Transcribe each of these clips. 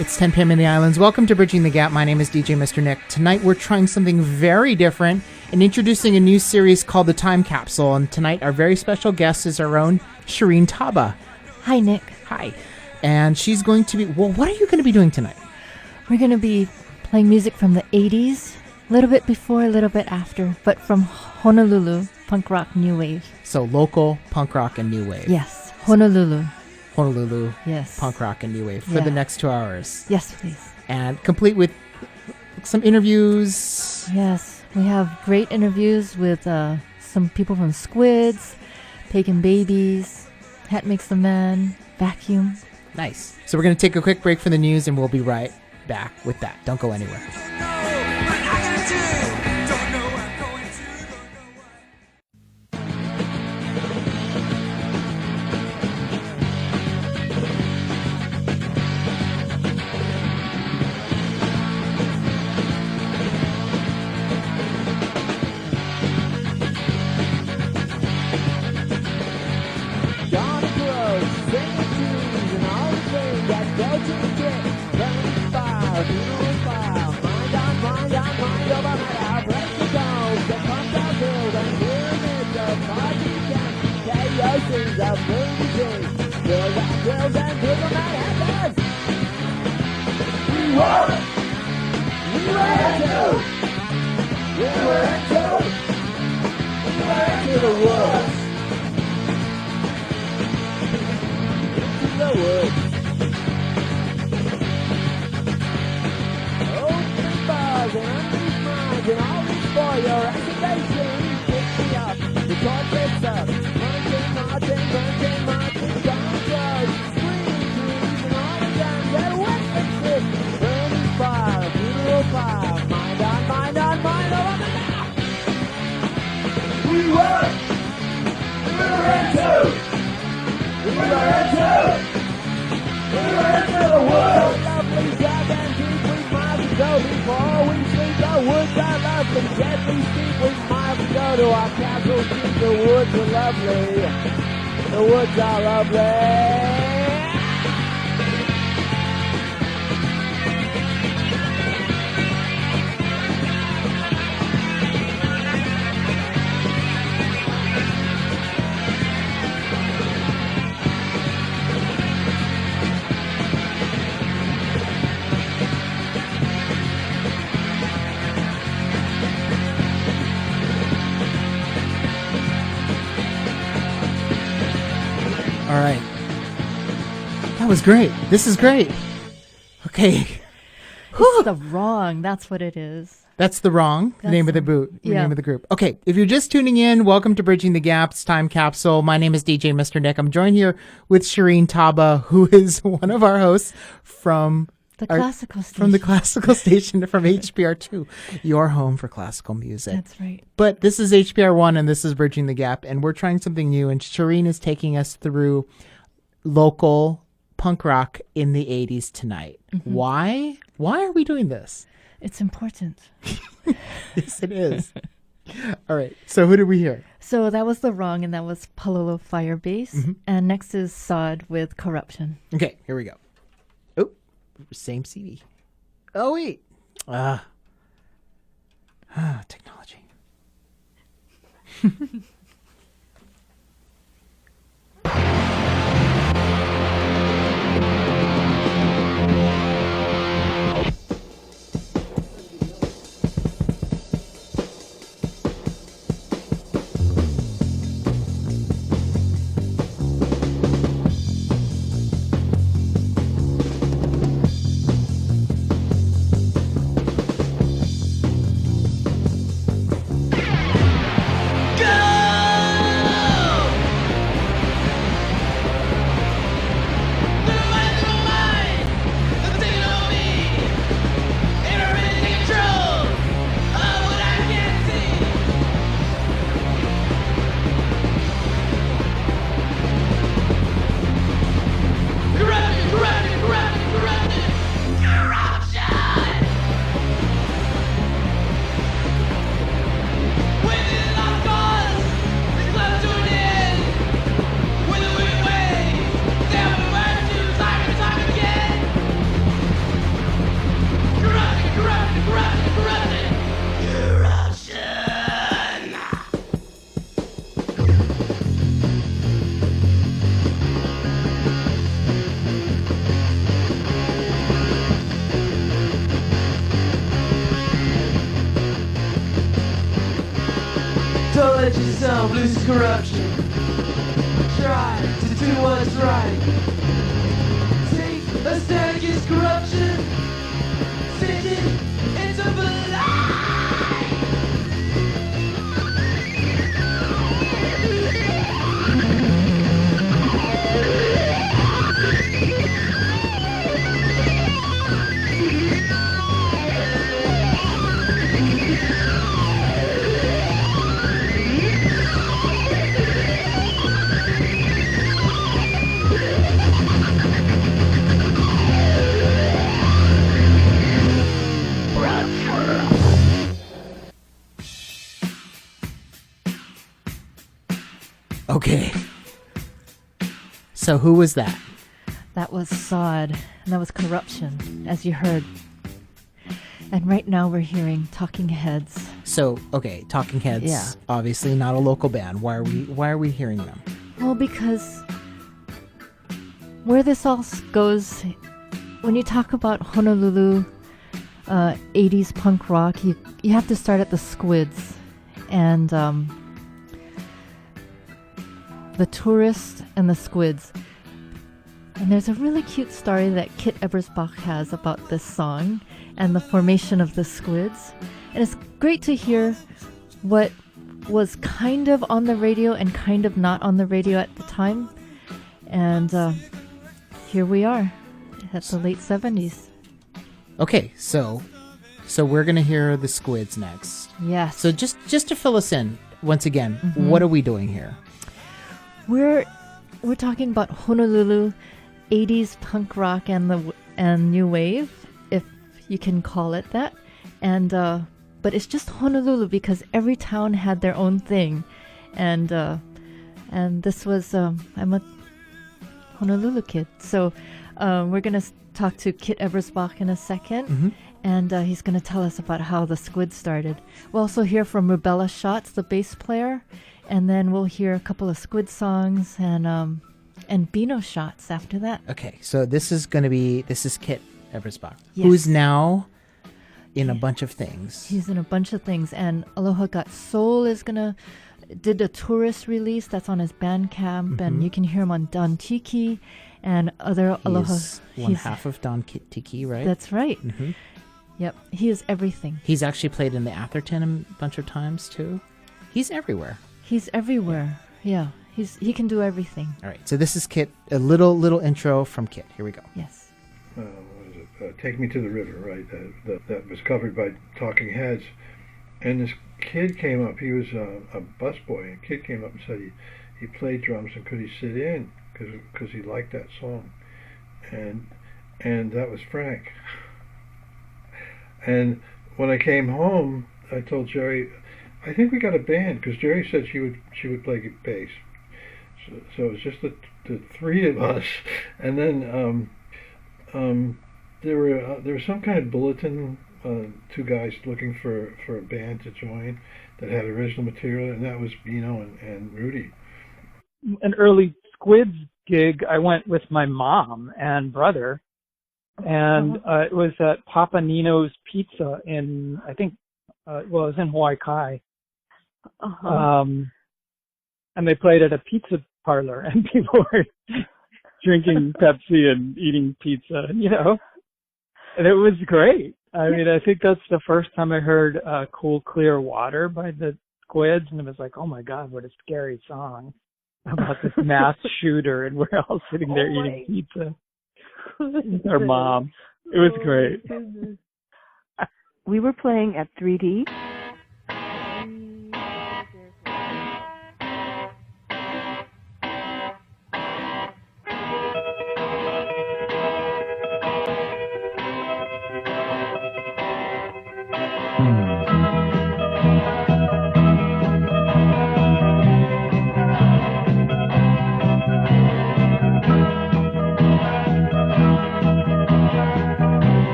It's 10 p.m. in the islands. Welcome to Bridging the Gap. My name is DJ Mr. Nick. Tonight we're trying something very different and introducing a new series called The Time Capsule. And tonight our very special guest is our own Sharene Taba. Hi, Nick. Hi. And she's going to be... Well, what are you going to be doing tonight? We're going to be playing music from the 80s, a little bit before, a little bit after, but from Honolulu, punk rock, new wave. So local punk rock and new wave. Yes, Honolulu. Honolulu, yes. Punk rock and new wave for the next 2 hours. Yes, please. And complete with some interviews. Yes, we have great interviews with some people from Squids, Pagan Babies, Hat Makes the Man, Vacuum. Nice. So we're going to take a quick break for the news, and we'll be right back with that. Don't go anywhere. All right. That was great. This is great. Okay. It's the Wrong. That's what it is. That's the Wrong. The name of the name of the group. Okay. If you're just tuning in, welcome to Bridging the Gap's Time Capsule. My name is DJ Mr. Nick. I'm joined here with Sharene Taba, who is one of our hosts from the classical station. From the classical station from HPR2, your home for classical music. That's right. But this is HPR1 and this is Bridging the Gap, and we're trying something new, and Sharene is taking us through local punk rock in the 80s tonight. Mm-hmm. Why? Why are we doing this? It's important. Yes, it is. All right. So who did we hear? So that was the Wrong, and that was Palolo Firebase. Mm-hmm. And next is Saud with Corruption. Okay, here we go. Oh, same CD. Oh, wait. Technology. Go! sound blues is corruption. Try to do what's right. Take a stand against corruption. Send it into the light. Okay. So who was that? That was Saud, and that was Corruption, as you heard. And right now we're hearing Talking Heads. So, okay, Talking Heads. Yeah. Obviously not a local band. Why are we hearing them? Well, because where this all goes, when you talk about Honolulu 80s punk rock, you have to start at the Squids. And the Tourist and the Squids. And there's a really cute story that Kit Ebersbach has about this song and the formation of the Squids. And it's great to hear what was kind of on the radio and kind of not on the radio at the time. And here we are at the late 70s. Okay, so we're going to hear the Squids next. Yes. So just to fill us in, once again, what are we doing here? We're talking about Honolulu 80s punk rock and new wave, if you can call it that. And but it's just Honolulu because every town had their own thing. And this was I'm a Honolulu kid. So we're going to talk to Kit Ebersbach in a second. And he's going to tell us about how the Squid started. We'll also hear from Rubella Shotz, the bass player. And then we'll hear a couple of Squid songs and Beano shots after that. Okay, so this is Kit Ebersbach, Yes. who's now in a bunch of things. He's in a bunch of things. And Aloha Got Soul did a tourist release that's on his Bandcamp. And you can hear him on Don Tiki and other Aloha. One half of Don Tiki, right? That's right. Yep, he is everything. He's actually played in the Atherton a bunch of times too. He's everywhere. He's everywhere. Yeah, he can do everything. All right, so this is Kit. A little intro from Kit. Here we go. Yes. What is it? Take Me to the River, right? That was covered by Talking Heads. And this kid came up. He was a busboy. And a kid came up and said he played drums and could he sit in because he liked that song. And that was Frank. And when I came home, I told Jerry, I think we got a band because Jerry said she would play bass. So it was just the three of us, and then there was some kind of bulletin, two guys looking for a band to join that had original material, and that was Beano and Rudy. An early Squids gig, I went with my mom and brother, and it was at Papa Nino's Pizza in, I think, it was in Hawaii Kai. And they played at a pizza parlor, and people were drinking Pepsi and eating pizza, and it was great. I mean, I think that's the first time I heard Cool Clear Water by the Squids, and it was like, oh my God, what a scary song about this mass shooter, and we're all sitting there eating pizza with our mom. It was great. We were playing at 3D.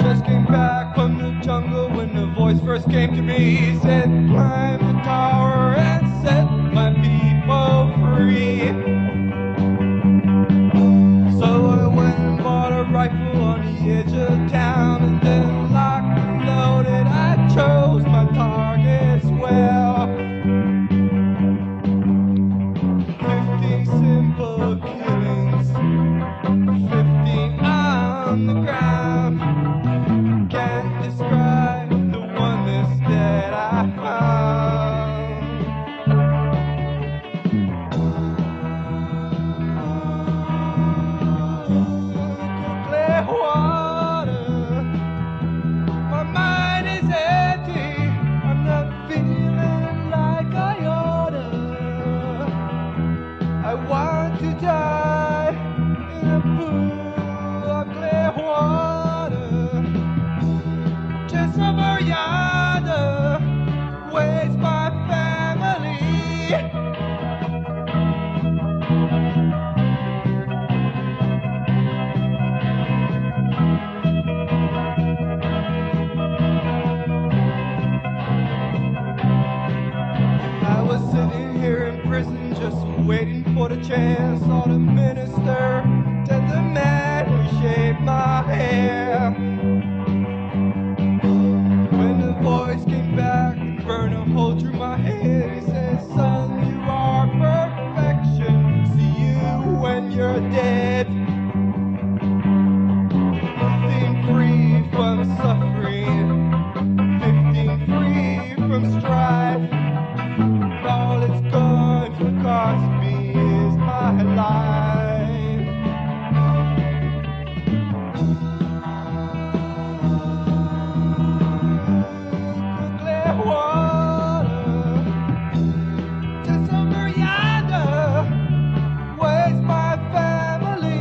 Just came back I was sitting here in prison just waiting for the chance. Saw the minister, then the man who shaved my hair. When the voice came back, burned a hole through my head. He said, son, you are perfection. See you when you're dead. Nothing free from suffering, 15 free from strife. All it's going to cost me is my life. Clear water, just somewhere yonder, where's my family?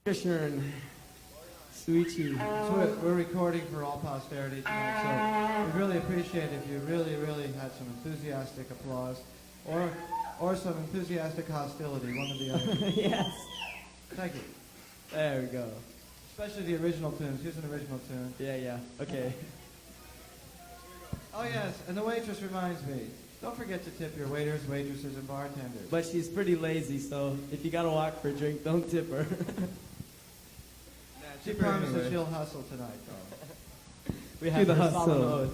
Sharne, Sweetie. So we're recording for all posterity tonight, so we really appreciate if you really had some enthusiastic applause, or some enthusiastic hostility, one or the other. Yes. Thank you. There we go. Especially the original tunes. Here's an original tune. Yeah. Okay. Oh yes, and the waitress reminds me. Don't forget to tip your waiters, waitresses, and bartenders. But she's pretty lazy, so if you gotta walk for a drink, don't tip her. She promises she'll hustle tonight, though. We have the her hustle. solemn oath.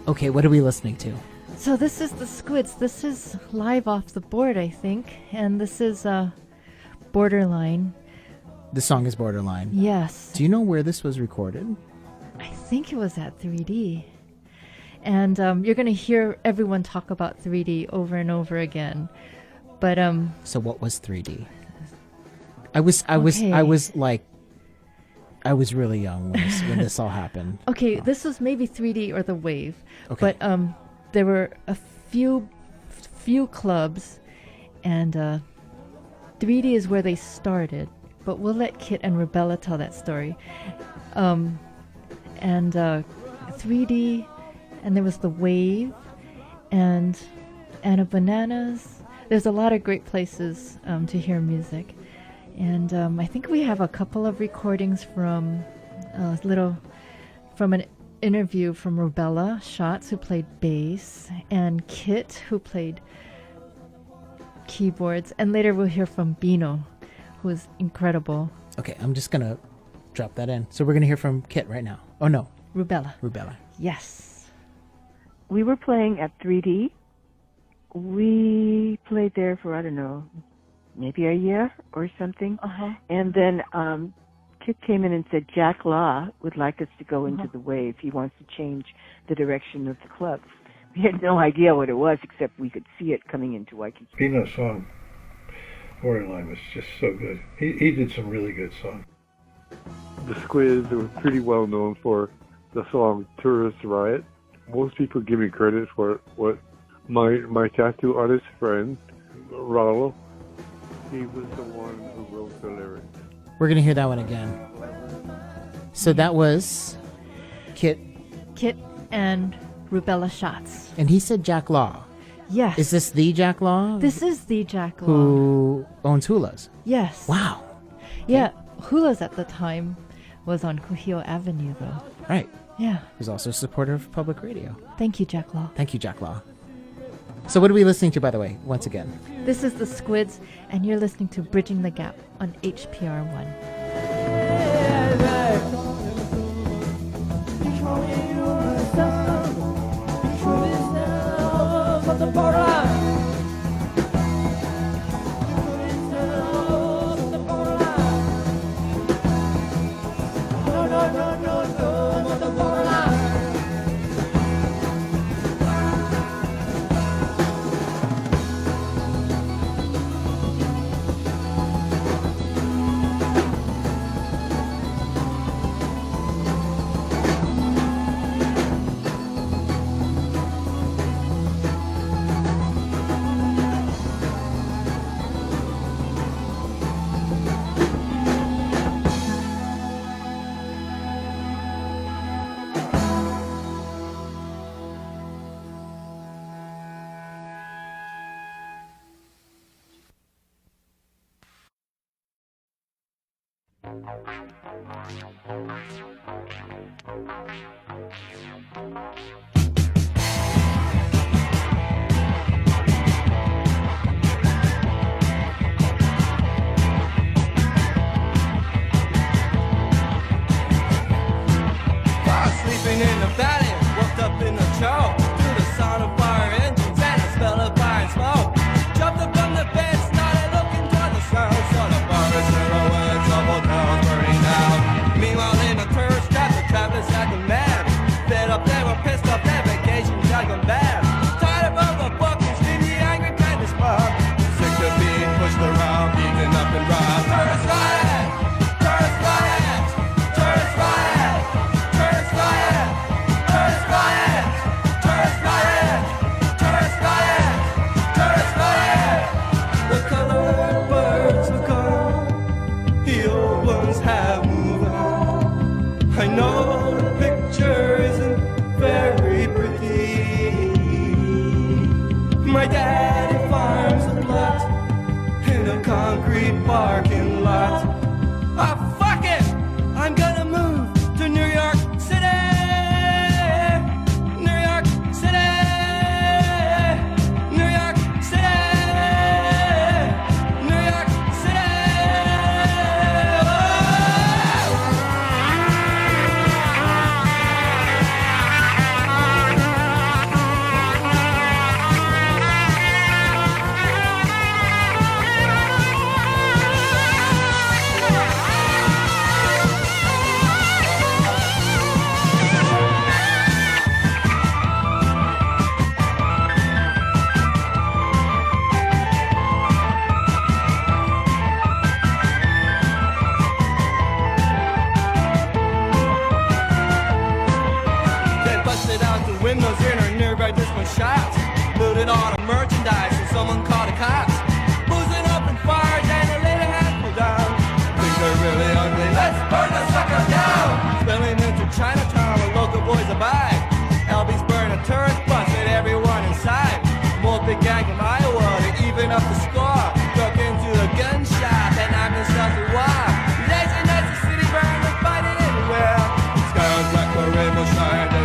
Okay, what are we listening to? So this is the Squids. This is live off the board, I think. And this is Borderline. The song is Borderline. Yes. Do you know where this was recorded? I think it was at 3D. And you're going to hear everyone talk about 3D over and over again. But So what was 3D? I was really young when this all happened. okay, this was maybe 3D or the Wave. Okay. But there were a few clubs, and 3D is where they started. But we'll let Kit and Rubella tell that story. And 3D, and there was the Wave, and Anna Bananas. There's a lot of great places to hear music. And I think we have a couple of recordings from interview from Rubella Shotz, who played bass, and Kit, who played keyboards, and later we'll hear from Beano, who is incredible. Okay, I'm just gonna drop that in. So we're gonna hear from Kit right now. Oh no, Rubella. Yes. We were playing at 3D. We played there for, I don't know, maybe a year or something. And then Kit came in and said Jack Law would like us to go into the wave. He wants to change the direction of the club. We had no idea what it was, except we could see it coming into Waikiki. Beano's song, Borderline, was just so good. He did some really good songs. The Squids were pretty well known for the song Tourist Riot. Most people give me credit for what my tattoo artist friend, Rollo, he was the one who wrote the lyrics. We're going to hear that one again. So that was Kit and Rubella Shotz. And he said Jack Law. Yes. Is this the Jack Law? This is the Jack Law. Who owns Hulas? Yes. Wow. Yeah, Hulas at the time was on Kuhio Avenue, though. Right. Yeah. Who's also a supporter of public radio. Thank you, Jack Law. Thank you, Jack Law. So what are we listening to, by the way, once again? This is the Squids, and you're listening to Bridging the Gap on HPR 1. Sleeping in the valley, woke up in the choke to the sound of fire engines and the smell of fire and smoke. Jumped up from the bed, started looking toward the sound. Saw the forest silhouettes of old towns burning down. Meanwhile in the tourist trap, the travelers acting mad. Fed up, they were pissed off, their vacations had gone bad. Tired of all the buckets, in the angry kind of spot. Sick of being pushed around, beaten up and robbed. Tourist riot! Tourist riot! Tourist riot! Tourist riot! Tourist riot! Tourist riot! Tourist riot! Tourist riot! The colored birds are gone. The old ones have moved on. I know the picture isn't very pretty. My daddy farms a plot in a concrete parking lot. Ah, fuck it! I'm gonna move to New York City! New York City! New York City! New York City! They busted out the windows in her nearby disco shops. Looted all the merchandise and someone called the cops. Boozing up and fired and they laid a handful down. Think they're really ugly, let's burn the sucker down. Spilling into Chinatown where local boys abide. LB's burned a tourist bus with everyone inside. Multi-gang from Iowa to even up the score. Broke into a gun shop and knocked themselves a wall. Lazy nights, the city burned and fighting everywhere. Sky on black, the rainbow shine.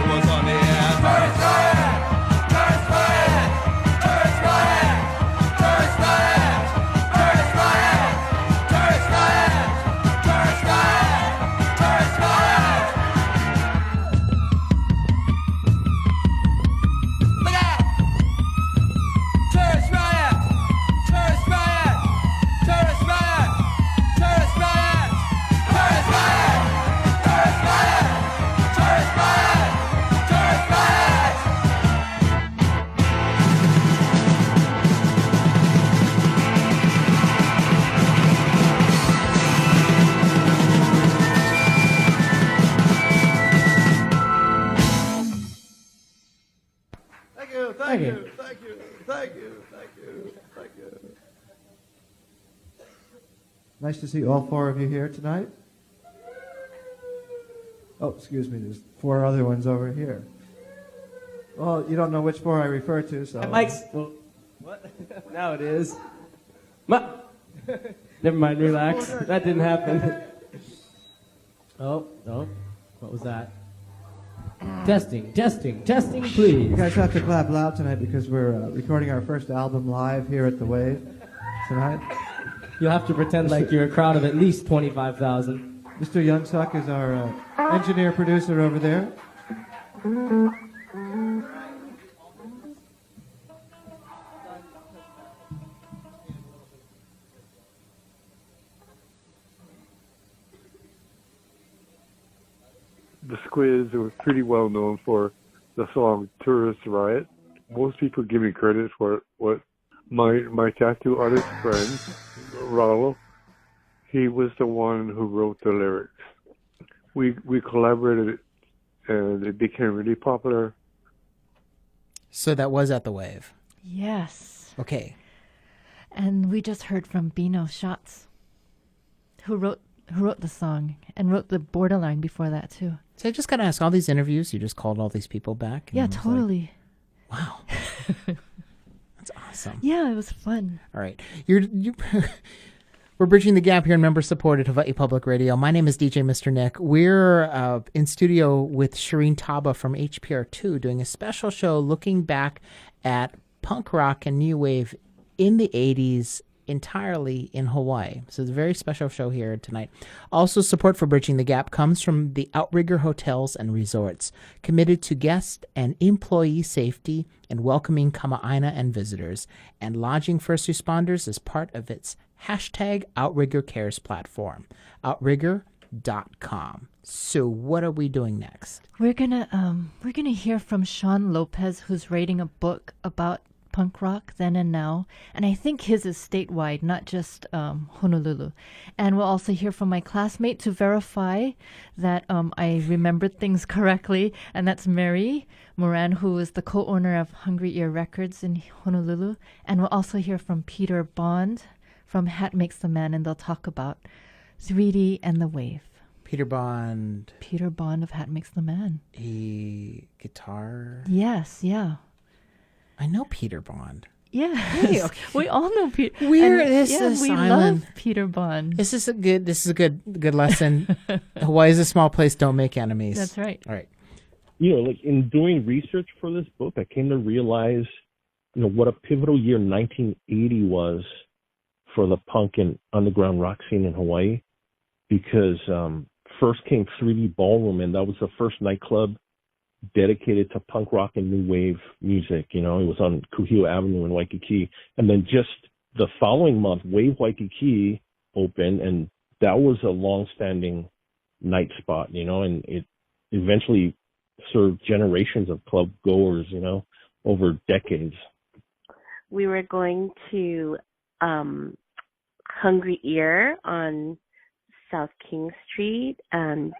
thank you, thank you, thank you, thank you. Nice to see all four of you here tonight. Oh, excuse me, there's four other ones over here. Well, you don't know which four I refer to, so... Mike's... Well, what? Now it is. Never mind, relax. That didn't happen. Oh, what was that? Testing, please. You guys have to clap loud tonight because we're recording our first album live here at the Wave tonight. You'll have to pretend like you're a crowd of at least 25,000. Mr. Youngsuck is our engineer producer over there. The Squids were pretty well known for the song Tourist Riot. Most people give me credit for what my tattoo artist friend, Rollo, he was the one who wrote the lyrics. We collaborated and it became really popular. So that was at the Wave. Yes. Okay. And we just heard from Beano Shotz, who wrote the song and wrote the Borderline before that too. So I just got to ask, all these interviews, you just called all these people back? Yeah, totally. Like, wow. That's awesome. Yeah, it was fun. All right. We're bridging the gap here in member-supported Hawaii Public Radio. My name is DJ Mr. Nick. We're in studio with Sharene Taba from HPR2 doing a special show looking back at punk rock and new wave in the 80s entirely in Hawaii. So it's a very special show here tonight. Also, support for Bridging the Gap comes from the Outrigger Hotels and Resorts, committed to guest and employee safety and welcoming Kama'aina and visitors, and lodging first responders as part of its hashtag Outrigger Cares platform, outrigger.com. So what are we doing next? We're gonna hear from Shawn Lopes, who's writing a book about punk rock then and now, and I think his is statewide, not just Honolulu. And we'll also hear from my classmate to verify that I remembered things correctly, and that's Mary Moran, who is the co-owner of Hungry Ear Records in Honolulu. And we'll also hear from Peter Bond from Hat Makes the Man, and they'll talk about 3D and the Wave. Peter Bond of Hat Makes the Man. Guitar? Yes, yeah. I know Peter Bond. Yeah, Hey, okay. We all know Peter. We love Peter Bond. This is a good lesson. Hawaii is a small place. Don't make enemies. That's right. All right. Like in doing research for this book, I came to realize, what a pivotal year 1980 was for the punk and underground rock scene in Hawaii, because first came 3D Ballroom, and that was the first nightclub dedicated to punk rock and new wave music. It was on Kuhio Avenue in Waikiki. And then just the following month, Wave Waikiki opened, and that was a long-standing night spot, and it eventually served generations of club goers, over decades. We were going to Hungry Ear on South King Street and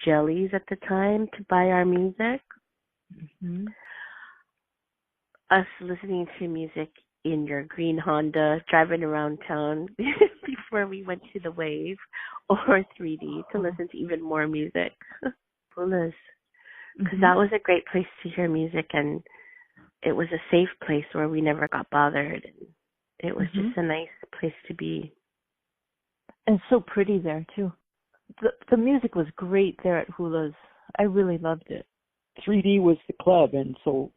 Jellies at the time to buy our music. Mm-hmm. Us listening to music in your green Honda, driving around town before we went to the Wave or 3D to listen to even more music. Hulas. Because that was a great place to hear music, and it was a safe place where we never got bothered. And it was just a nice place to be. And so pretty there, too. The music was great there at Hulas. I really loved it. 3D was the club, and so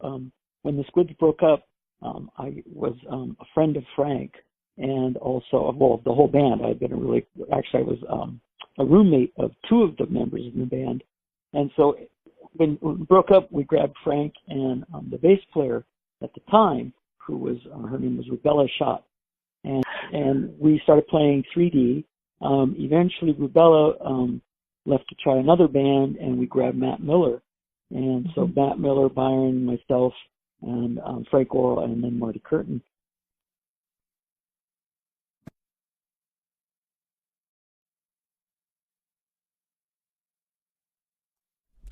when the Squids broke up, I was a friend of Frank, and also, the whole band. I was a roommate of two of the members in the band, and so when we broke up, we grabbed Frank and the bass player at the time, who was her name was Rubella Shotz, and we started playing 3D. Eventually, Rubella left to try another band, and we grabbed Matt Miller. And so Matt Miller, Byron, myself, and Frank Orr, and then Marty Curtin.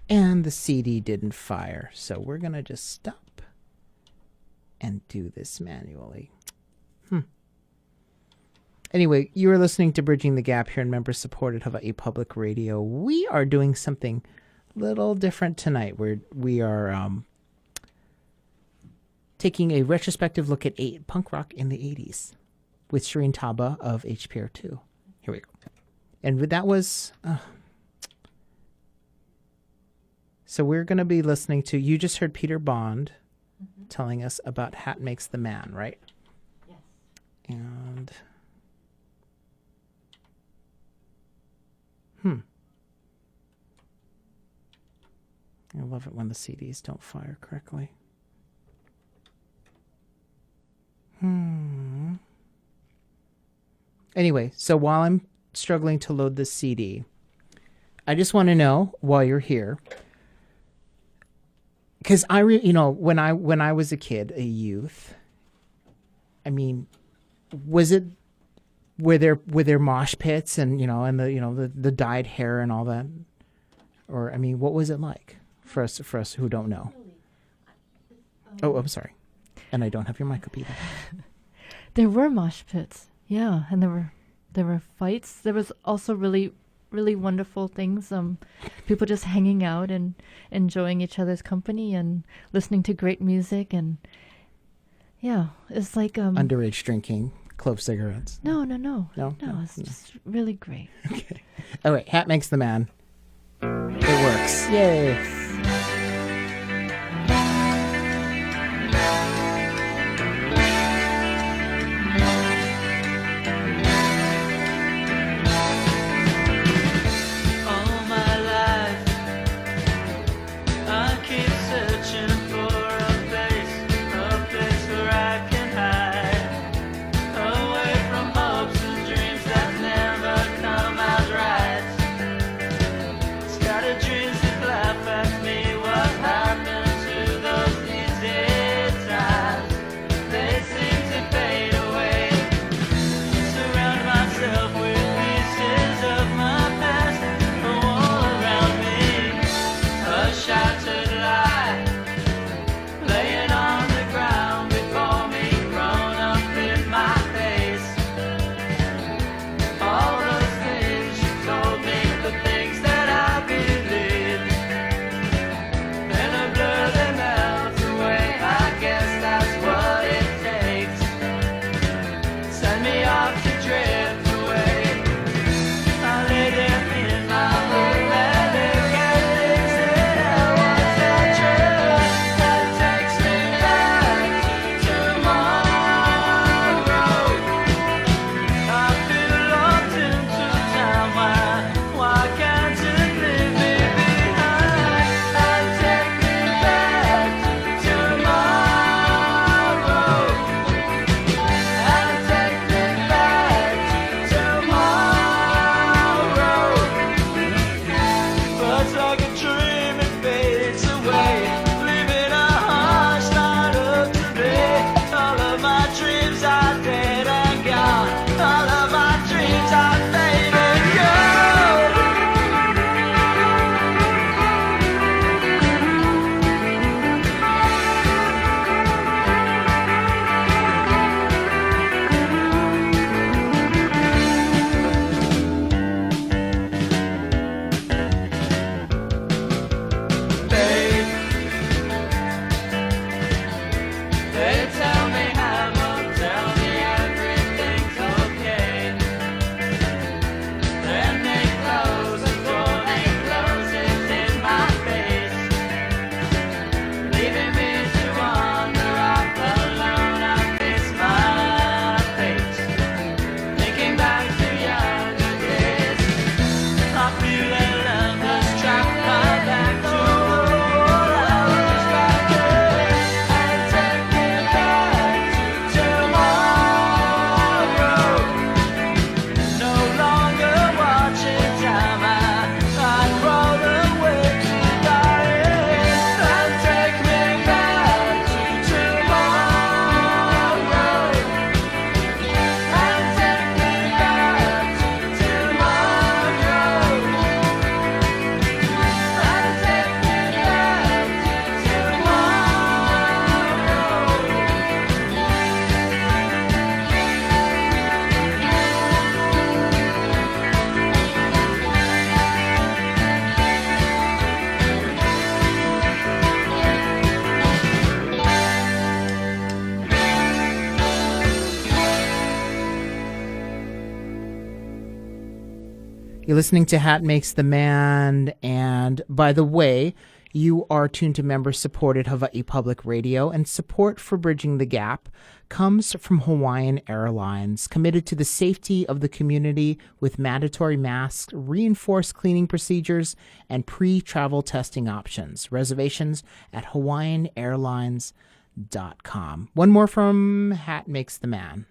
And the CD didn't fire, so we're going to just stop and do this manually. Anyway, you are listening to Bridging the Gap here in member-supported Hawaii Public Radio. We are doing something a little different tonight. We are taking a retrospective look at punk rock in the 80s with Sharene Taba of HPR2. Here we go. And that was... So we're going to be listening to... You just heard Peter Bond telling us about Hat Makes the Man, right? Yes. And... I love it when the CDs don't fire correctly. Anyway, so while I'm struggling to load this CD, I just want to know, while you're here, because when I was a kid, a youth, I mean, were there mosh pits and the dyed hair and all that, or I mean, what was it like for us who don't know? Oh, I'm sorry, and I don't have your mic up either. There were mosh pits, yeah, and there were fights. There was also really, really wonderful things. People just hanging out and enjoying each other's company and listening to great music, and yeah, it's like underage drinking, clove cigarettes. No. It's just really great. Okay. All right, Hat Makes the Man. It works. Yay. Dreams that laugh at me. You're listening to Hat Makes the Man. And by the way, you are tuned to member-supported Hawaii Public Radio, and support for Bridging the Gap comes from Hawaiian Airlines, committed to the safety of the community with mandatory masks, reinforced cleaning procedures, and pre-travel testing options. Reservations at hawaiianairlines.com. One more from Hat Makes the Man.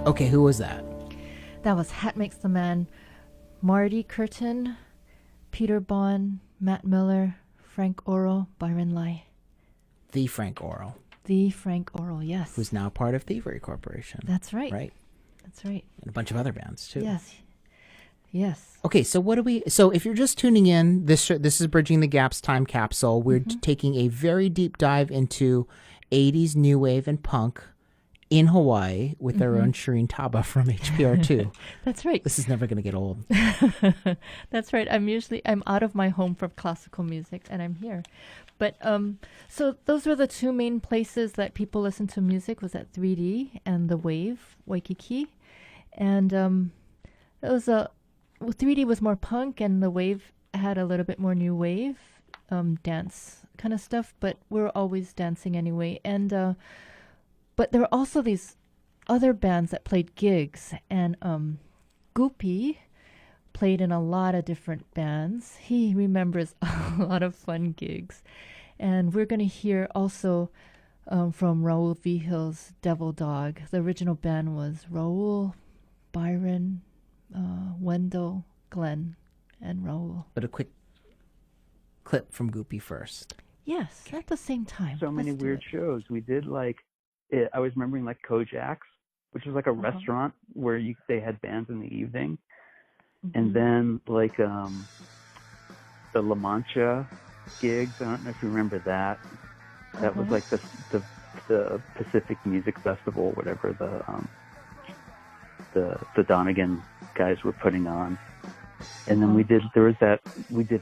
Okay, who was that? That was Hat Makes the Man, Marty Curtin, Peter Bond, Matt Miller, Frank Oro, Byron Lai. The Frank Oro. The Frank Oro, yes. Who's now part of Thievery Corporation. That's right. Right. That's right. And a bunch of other bands, too. Yes. Yes. Okay, so so if you're just tuning in, this is Bridging the Gap's Time Capsule. We're taking a very deep dive into 80s new wave and punk in Hawaii with our own Sharene Taba from HPR2. That's right. This is never going to get old. That's right. I'm out of my home for classical music and I'm here. But so those were the two main places that people listen to music, was at 3D and the Wave, Waikiki. And it was 3D was more punk and the Wave had a little bit more new wave, dance kind of stuff, but we're always dancing anyway. And but there were also these other bands that played gigs, and Goopy played in a lot of different bands. He remembers a lot of fun gigs. And we're going to hear also from Raoul Vehill's Devil Dog. The original band was Raoul, Byron, Wendell, Glenn, and Raoul. But a quick clip from Goopy first. Yes, at the same time. So many weird shows. We did I was remembering Kojak's, which was a restaurant where they had bands in the evening. And then the La Mancha gigs. I don't know if you remember that. That was the Pacific Music Festival, whatever the Donegan guys were putting on. And then we did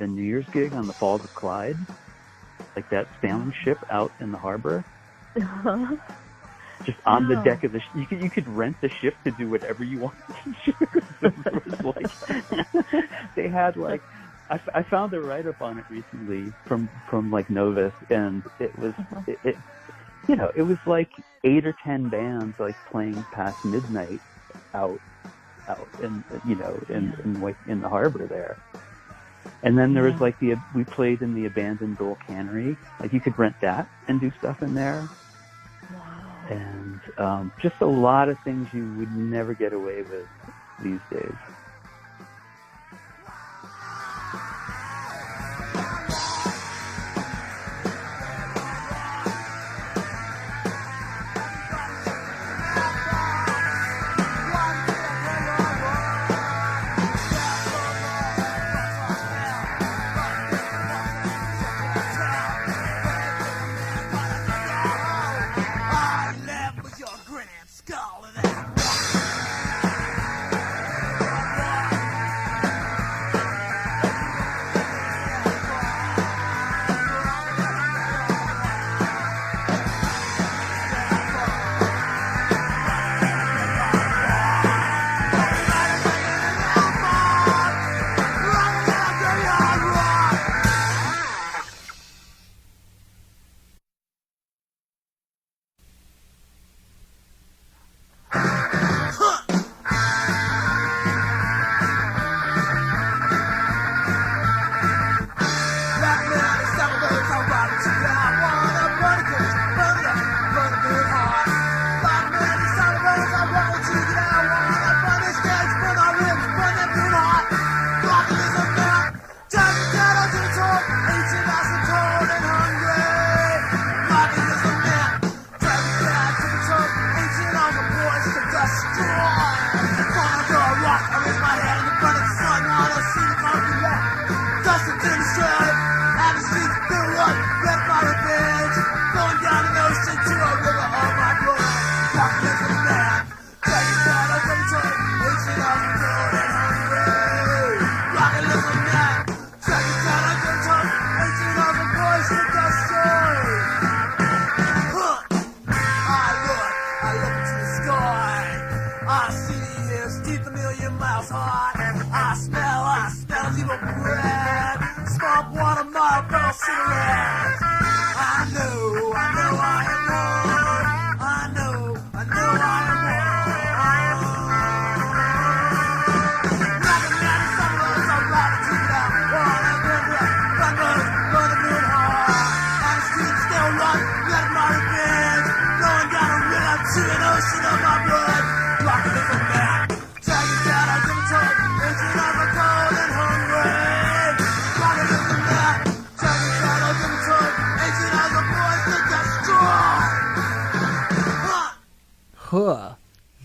a New Year's gig on the Falls of Clyde, that sailing ship out in the harbor. Just on the deck of the ship. You could rent the ship to do whatever you wanted. They had I found a write-up on it recently from Novus, and it was it was 8 or 10 bands playing past midnight out in in the harbor there. And then there was we played in the abandoned Dole Cannery. You could rent that and do stuff in there. And just a lot of things you would never get away with these days.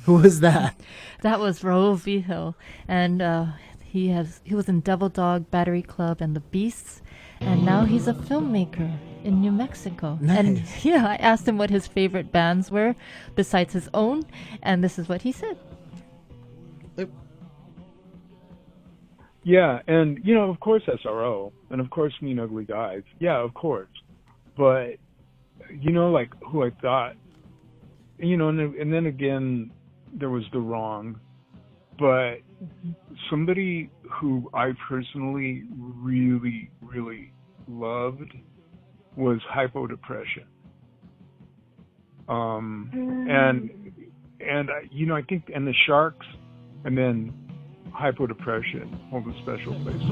Who was that? That was Raoul Vehill, and he was in Devil Dog, Battery Club, and The Beasts, and now he's a filmmaker in New Mexico. Nice. And yeah, I asked him what his favorite bands were besides his own, and this is what he said. Yeah, and of course SRO, and of course Mean Ugly Guys. Yeah, of course. But who I thought, and then again, there was the Wrong, but somebody who I personally really, really loved was Hypo-Depression. And I think, and the Sharx, and then Hypo-Depression, Home Special Place.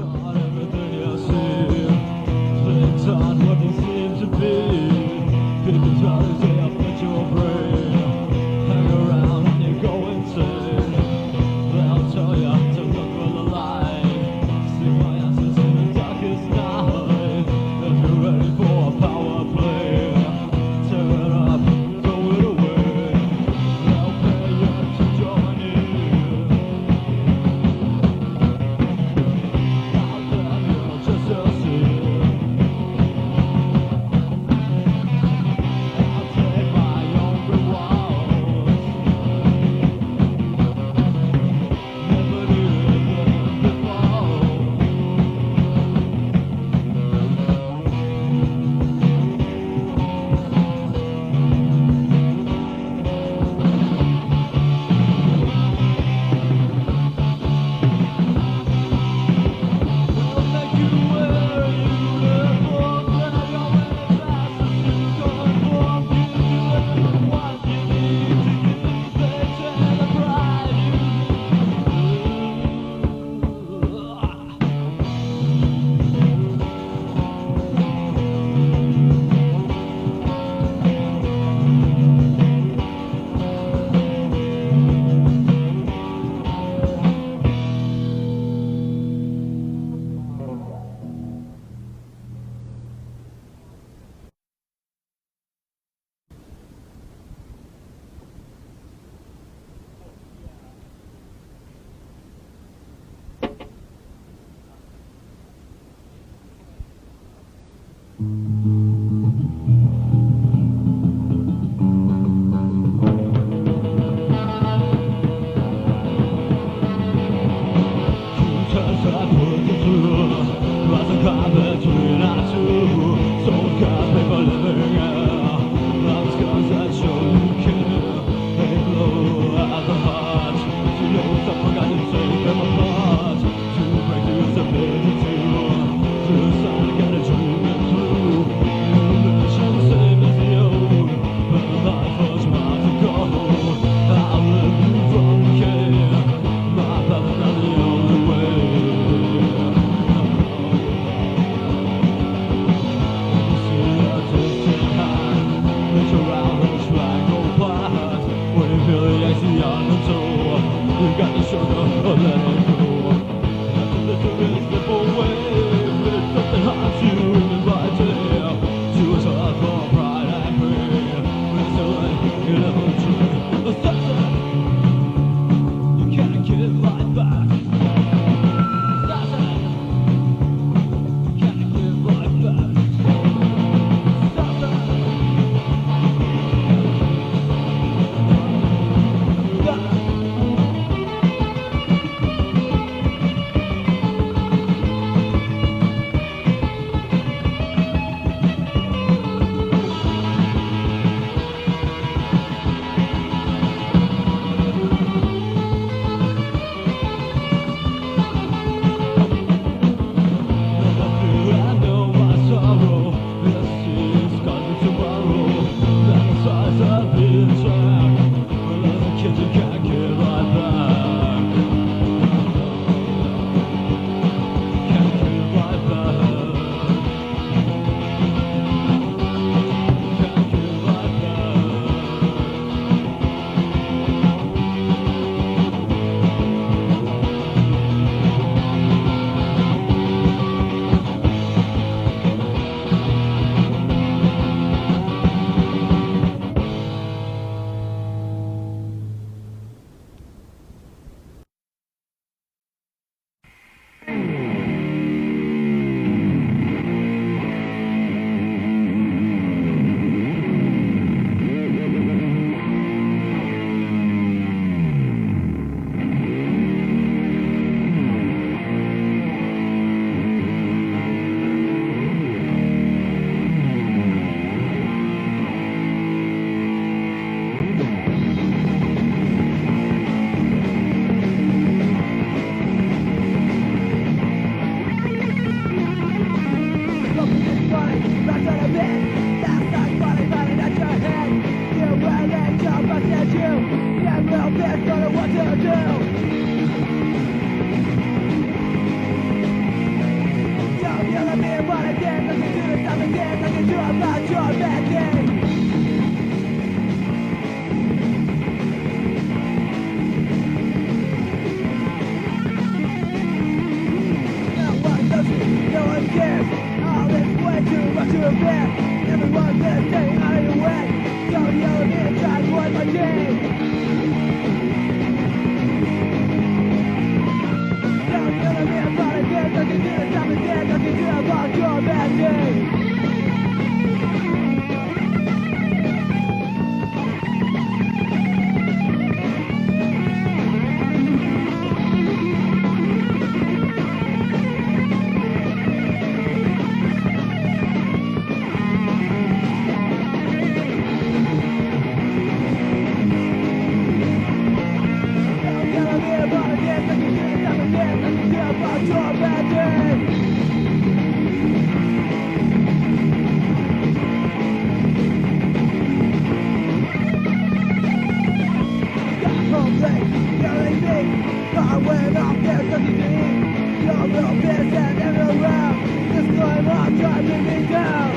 I went off there such a dream. Your real bitch and every around. This time I'll try to bring me down.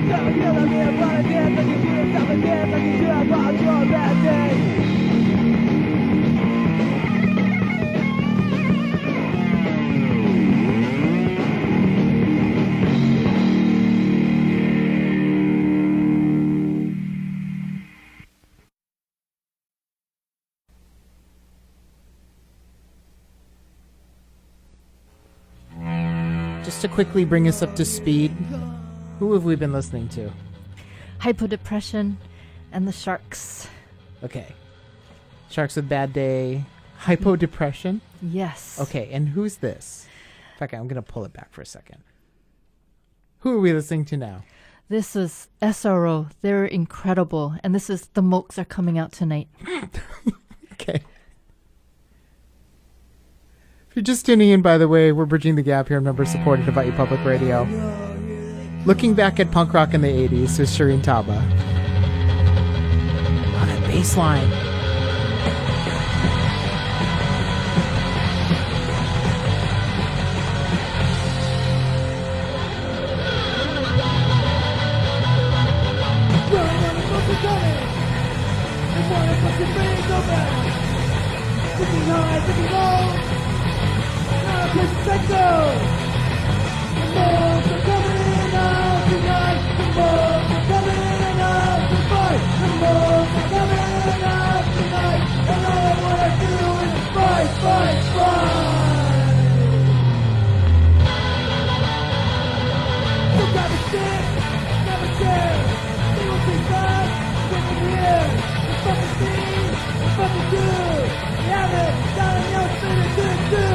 Never feel like me about a dance like you do. Stop a dance like you do about your bad day. Just to quickly bring us up to speed, who have we been listening to? Hypo-Depression and the Sharx. Okay. Sharx with Bad Day. Hypo-Depression? Yes. Okay, and who's this? In fact, I'm going to pull it back for a second. Who are we listening to now? This is SRO. They're incredible. And this is The Mokes Are Coming Out Tonight. Okay. If you're just tuning in, by the way, we're bridging the gap here on member-supported Hawaii Public Radio. Looking back at punk rock in the 80s with Sharene Taba. On that bass line. Looking high, looking low. Perspective. The Mokes are coming out tonight. The Mokes are coming out to fight. The Mokes are coming out tonight. And all I wanna do is fight, fight, fight. So grab a stick, grab a chair. They will take back when we're here. It's fucking see, it's fucking do. We have it, down in your spirit, do, do.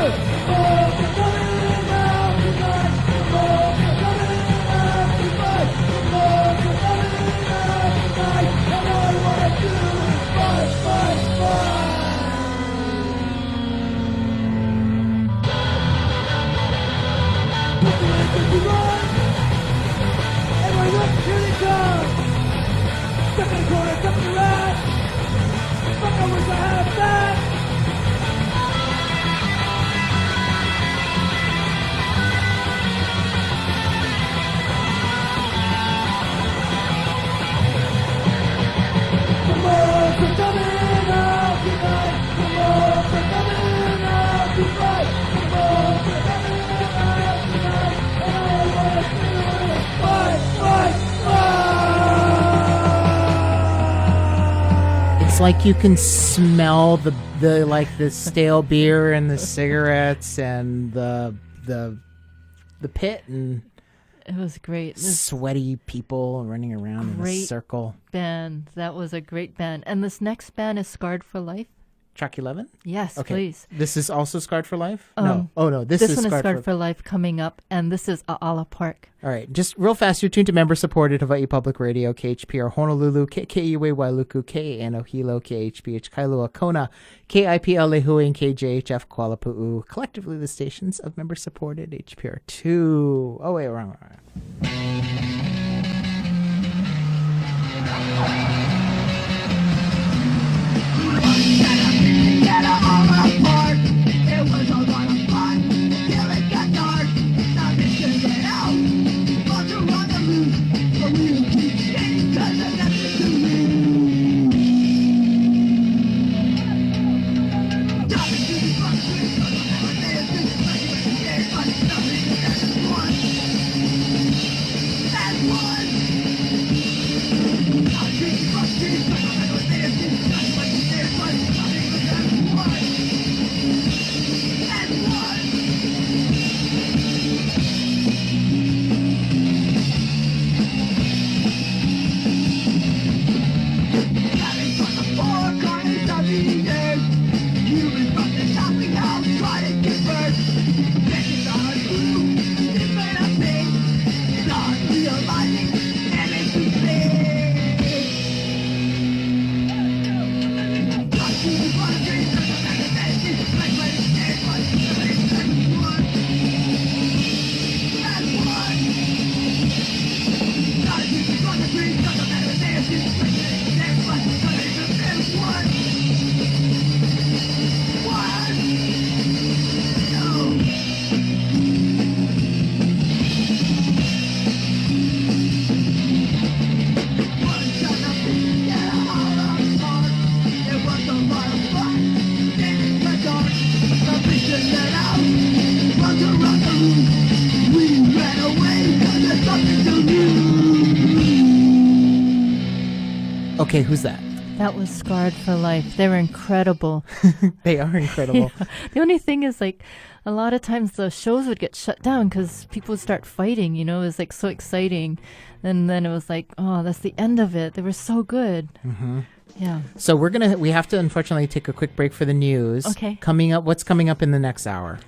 Step in the corner, step in the rat. Fuck, I wish I had that. The Mokes are coming out tonight. The Mokes are coming out to fight. The Mokes are coming out tonight. And all I wanna do is fight, fight, fight. It's like you can smell the stale beer and the cigarettes and the pit and it was great. Sweaty people running around in a circle. Band. That was a great band. And this next band is Scarred for Life. Track 11? Yes, okay. Please. This is also Scarred for Life? No. Oh, no. This one is is Scarred for Life coming up, and this is A'ala Park. All right. Just real fast, you're tuned to member-supported Hawaii Public Radio, KHPR Honolulu, KKUA Wailuku, KANO Hilo, KHPH Kailua Kona, KIPL Lehue, and KJHF Kuala Pu'u. Collectively, the stations of member-supported HPR2. Oh, wait, wrong. It was a lot of fun till it got dark. Now this should get out. Want to run the loose, but we'll keep staying 'cause there's nothing to lose. Dropping to the front switch, so don't ever let it be. But it's nothing that is one. That's Okay, who's that? That was Scarred for Life. They were incredible. They are incredible. Yeah. The only thing is, like, a lot of times the shows would get shut down because people would start fighting, you know. It was, like, so exciting. And then it was like, oh, that's the end of it. They were so good. Mm-hmm. Yeah. So we have to unfortunately take a quick break for the news. Okay. What's coming up in the next hour?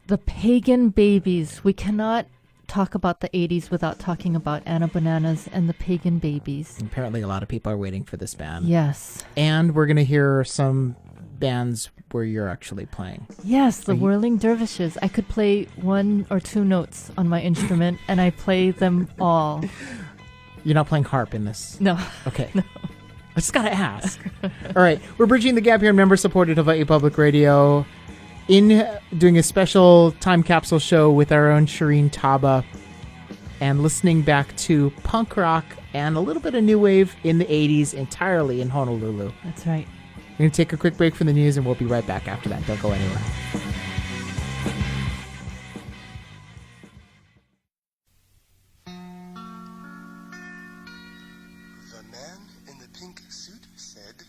The Pagan Babies. We cannot talk about the 80s without talking about Anna Bananas and the Pagan Babies. Apparently a lot of people are waiting for this band. Yes. And we're going to hear some bands where you're actually playing. Yes, the Whirling Dervishes. I could play 1 or 2 notes on my instrument, and I play them all. You're not playing harp in this? No. Okay. No. I just got to ask. All right. We're bridging the gap here in member-supported Hawaii Public Radio, in doing a special time capsule show with our own Sharene Taba, and listening back to punk rock and a little bit of new wave in the 80s entirely in Honolulu. That's right. We're going to take a quick break from the news, and we'll be right back after that. Don't go anywhere. The man in the pink suit said,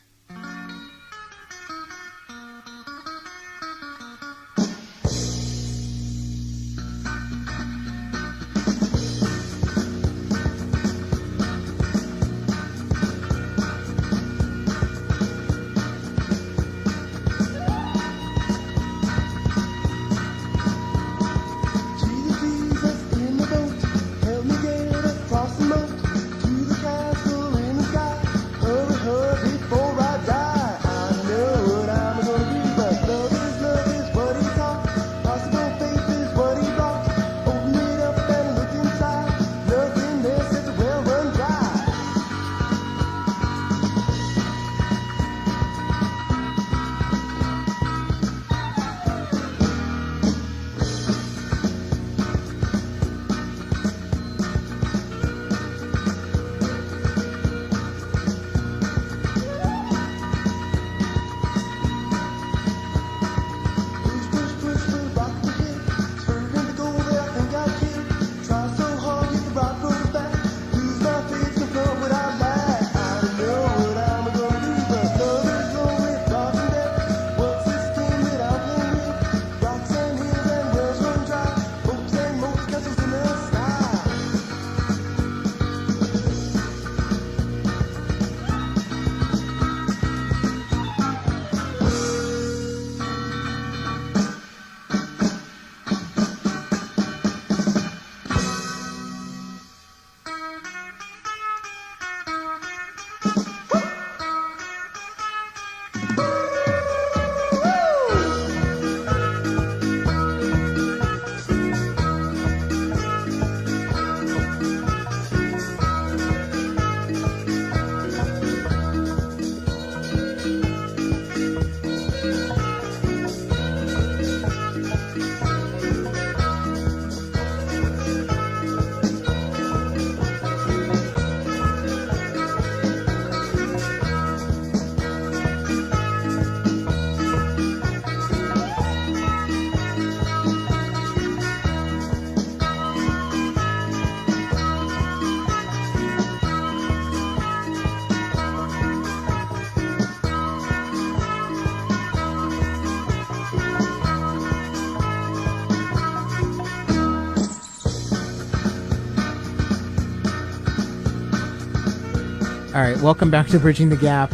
All right, welcome back to Bridging the Gap.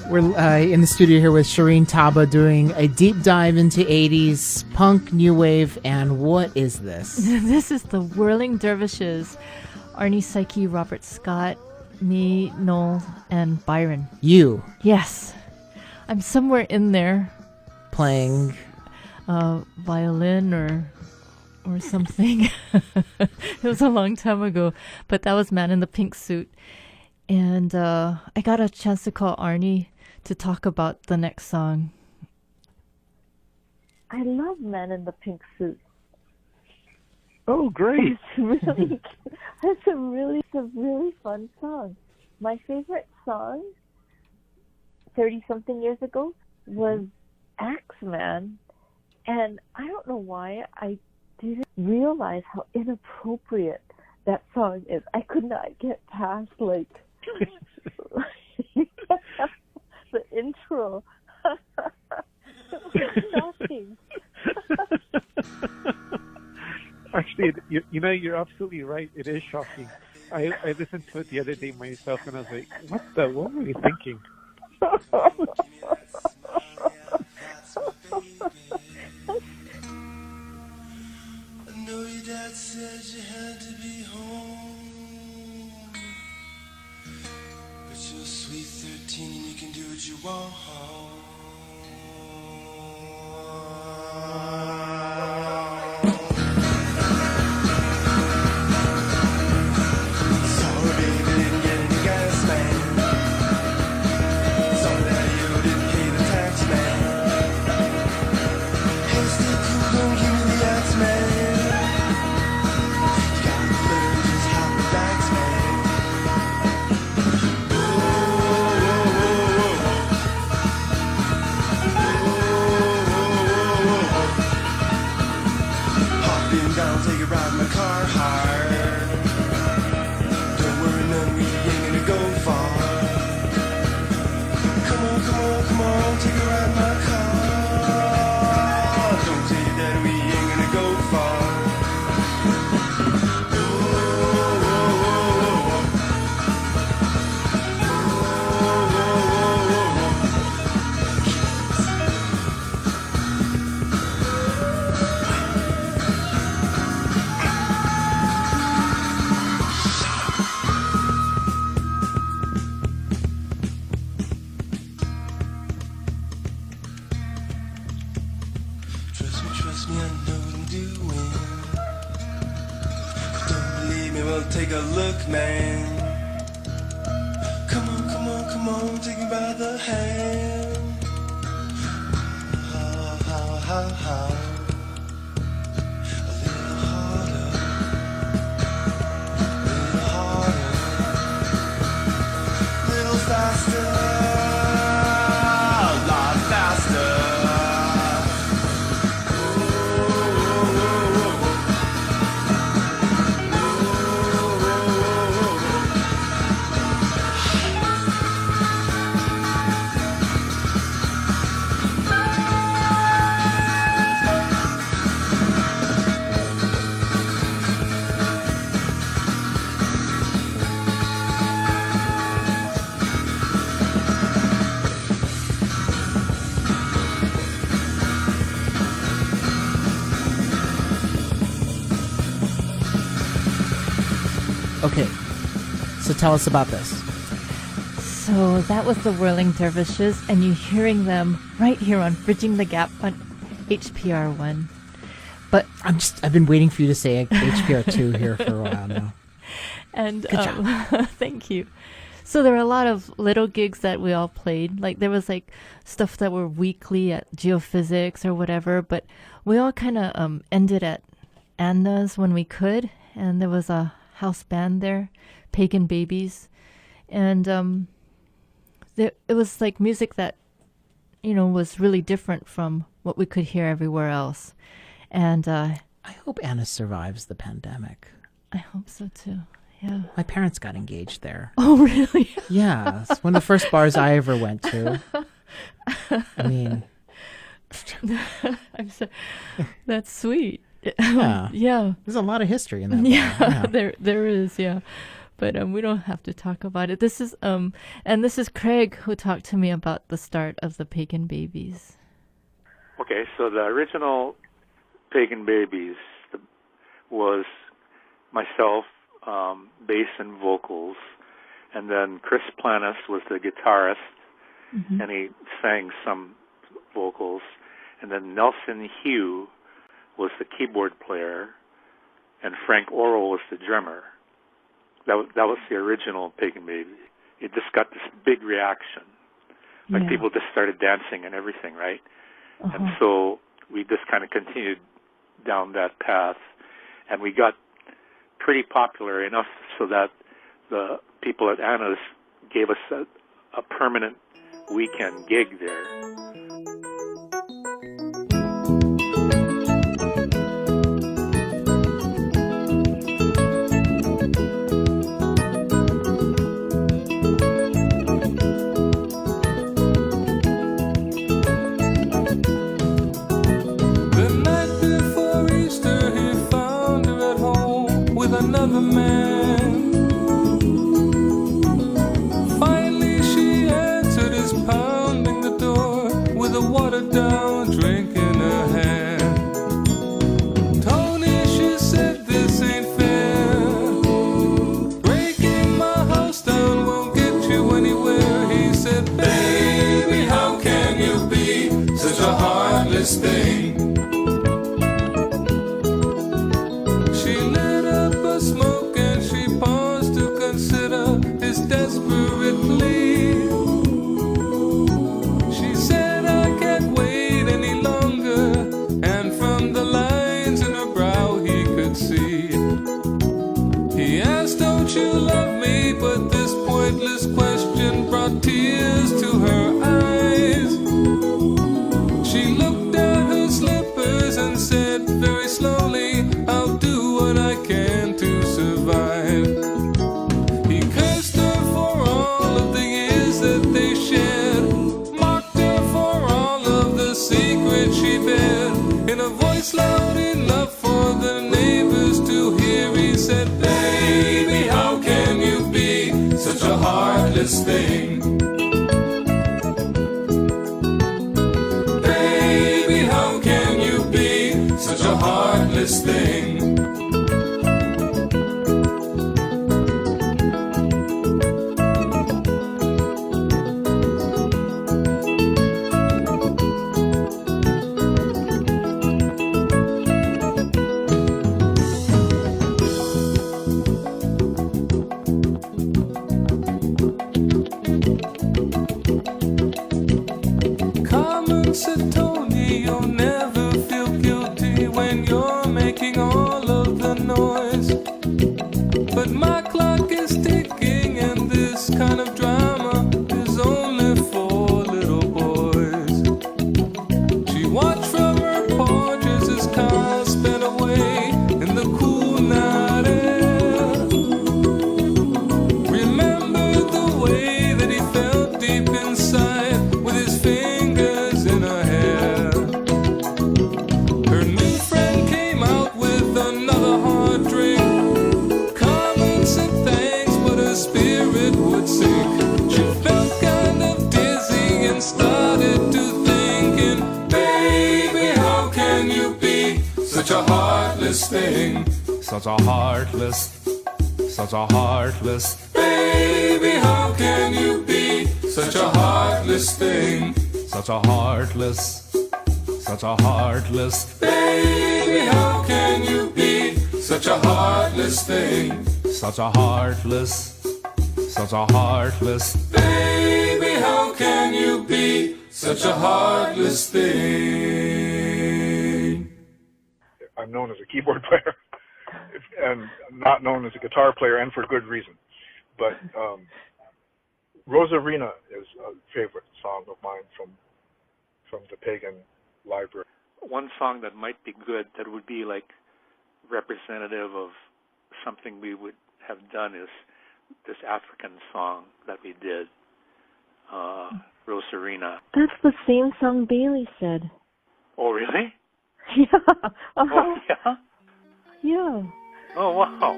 We're in the studio here with Sharene Taba doing a deep dive into 80s punk, new wave, and what is this? This is the Whirling Dervishes. Arnie, Psyche, Robert Scott, me, Noel, and Byron. You? Yes. I'm somewhere in there. Playing? Violin or something. It was a long time ago, but that was Man in the Pink Suit. And I got a chance to call Arnie to talk about the next song. I love Man in the Pink Suit. Oh, great! It's a really fun song. My favorite song 30-something years ago was Axeman, and I don't know why I didn't realize how inappropriate that song is. I could not get past, like, The intro. It was shocking. Actually, you're absolutely right. It is shocking. I listened to it the other day myself, and I was like, what were we thinking? I know your dad said you had to be home, but you're sweet 13 and you can do what you want. Sorry, baby, didn't get any gas, man. Sorry that you didn't pay the tax, man. Hey, stay cool, don't give me the axe, man. You gotta learn just how to relax, man. Whoa, whoa, whoa, whoa. Hop in down, take a ride in my car hard. Don't worry, none, we ain't gonna go far. Come on, come on, come on, take a ride in my car. Don't say that we ain't gonna go far. Whoa, whoa, whoa, Trust me, I know what I'm doing. Don't believe me, well, take a look, man. Come on, come on, come on, take me by the hand. How. A little harder, little faster, a lot faster. Okay, so tell us about this. So that was the Whirling Dervishes, and you're hearing them right here on Bridging the Gap on HPR1. But I've been waiting for you to say HPR2 here for a while now. And Good job. thank you. So there were a lot of little gigs that we all played. Like there was like stuff that were weekly at Geophysics or whatever, but we all kind of ended at Anna's when we could, and there was a house band there, Pagan Babies, and it was like music that was really different from what we could hear everywhere else. And I hope Anna survives the pandemic. I hope so too. Yeah. My parents got engaged there. Oh, really? Yeah, it's one of the first bars I ever went to. I mean, I'm so, that's sweet. Yeah. Yeah. There's a lot of history in that. Yeah, there is, yeah. But we don't have to talk about it. This is and this is Craig who talked to me about the start of the Pagan Babies. Okay, so the original Pagan Babies was myself, bass and vocals, and then Chris Planis was the guitarist, and he sang some vocals, and then Nelson Hugh was the keyboard player, and Frank Orrell was the drummer. That was the original Pagan Baby. It just got this big reaction. Like people just started dancing and everything, right? And so we just kind of continued down that path, and we got pretty popular enough so that the people at Anna's gave us a permanent weekend gig there. desperate plea. She said, I can't wait any longer, and from the lines in her brow he could see. He asked, don't you love me? But this pointless question brought tears to her eyes. She looked at her slippers and said very slowly, I'll do what I can to survive. He cursed her for all of the years that they shared, mocked her for all of the secrets she bared. In a voice loud enough for the neighbors to hear, he said, baby, how can you be such a heartless thing? Baby, how can you be such a heartless thing? Carmen said, Tony, you'll never feel guilty when you're making all of the noise. But my clock is ticking, and this kind of drama is only for little boys. She watched from her porch as his car sped away in the cool night air. Remembered the way that he felt deep inside with his fingers in her hair. Her new friend came out with another hard drink. Carmen said thanks, but her spirit would sink. She felt kind of dizzy and started to thinking, baby, how can you be such a heartless thing? Such a heartless, baby, how can you be such a heartless thing? Such a heartless, baby, how can you be such a heartless thing? Such a heartless, baby, how can you be such a heartless thing? I'm known as a keyboard player and not known as a guitar player, and for good reason. But Rosarina is a favorite song of mine from the Pagan library. One song that might be good, that would be like representative of something we would have done, is this African song that we did, Rosarina. That's the same song Bailey said. Oh, really? Yeah. Oh, yeah? Yeah. Oh, wow.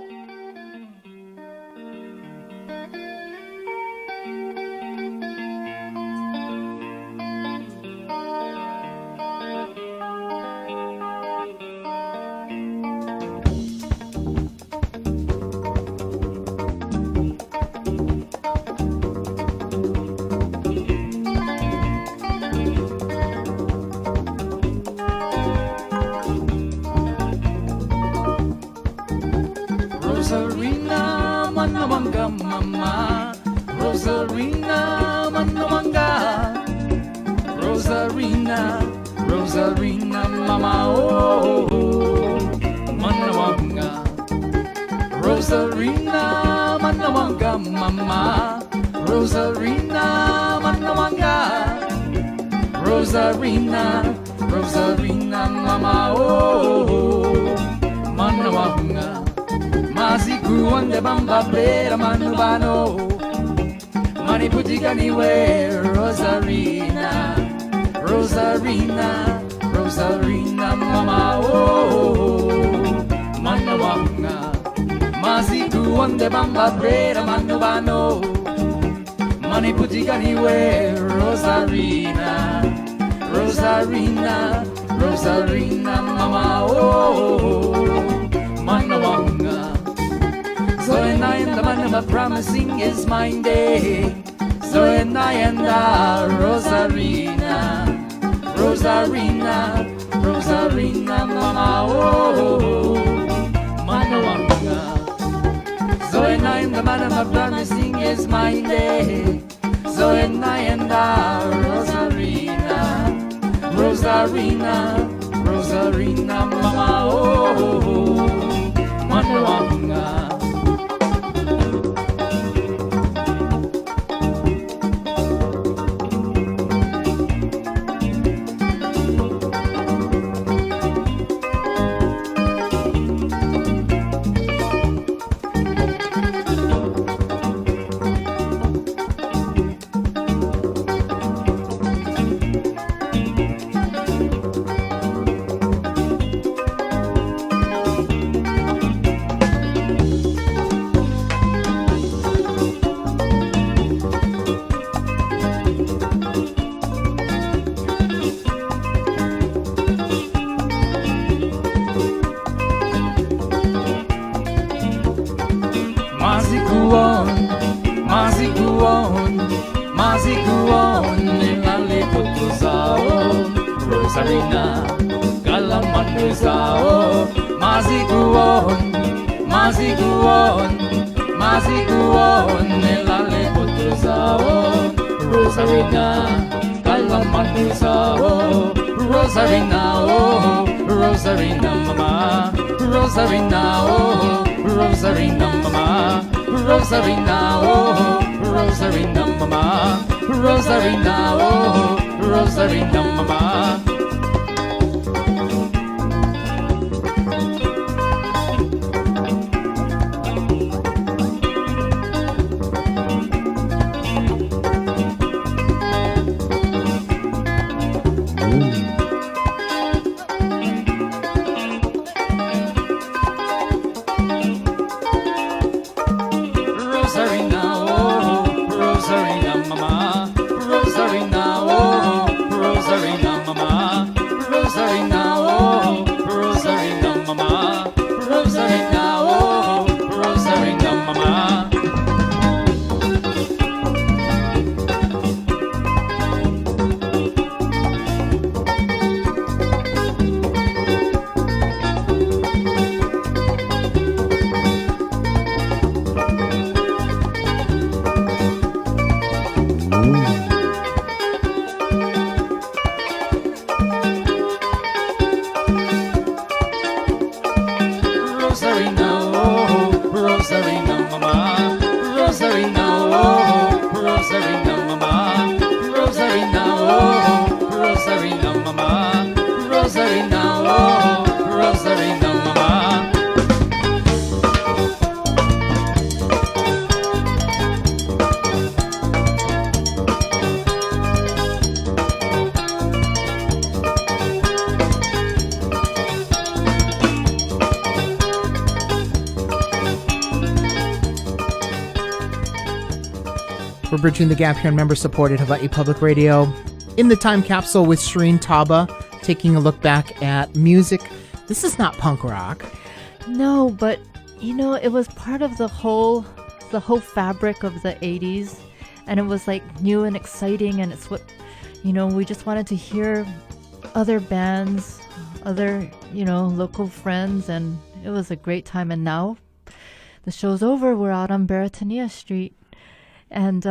Rosarina, manawanga mama. Rosarina, manawanga. Rosarina, mama, oh, manawanga. Rosarina, manawanga mama. Rosarina, manawanga. Rosarina, mama, oh, manawanga. Mazikuan de bambabera manubano. Mani putigani Rosarina, mama, oh, manawanga. Mazikuan de bambabera manubano. Mani putigani Rosarina, mama, oh, manawanga. Zoe and I and the man I'm promising is mine day. Zoe and I and Rosarina, mama, oh, manawanga. So and I am the man of promising is my day. So and I and Rosarina, Rosarina, Rosarina, mama, oh, manawanga. Rosarina, Galamanduzao, Maziguon, Maziguon, Maziguon, Nelale Potuzao, Rosarina, Galamanduzao, Rosarina, oh, Rosarina, mama, Rosarina, oh, Rosarina, mama, Rosarina, oh, Rosarina, mama, Rosarina, oh, Rosarina, mama. We're bridging the gap here on member-supported Hawaii Public Radio. In the time capsule with Sharene Taba, taking a look back at music. This is not punk rock. No, but you know, it was part of the whole fabric of the 80s, and it was like new and exciting, and it's what, you know, we just wanted to hear other bands, other, you know, local friends, and it was a great time. And now the show's over. We're out on Baratania Street. And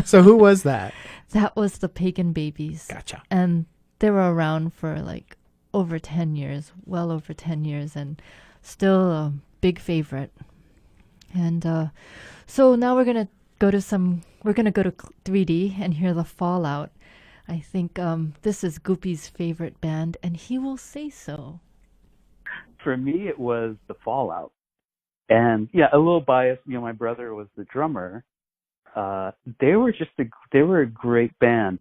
so who was that? That was the Pagan Babies. Gotcha. And they were around for like over 10 years, well over 10 years, and still a big favorite. And so now we're going to go to 3D and hear the Fallout. I think this is Goopy's favorite band, and he will say so. For me, it was the Fallout. And yeah, a little biased. You know, my brother was the drummer. They were a great band.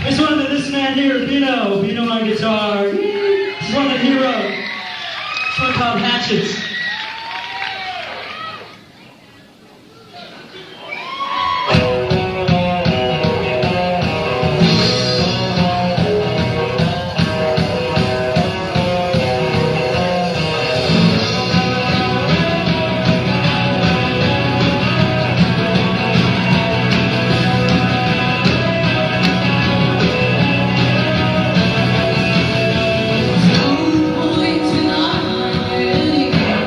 This one to this man here, Beano. Beano on guitar. This one to Hero. This one called Hatchets. Tonight,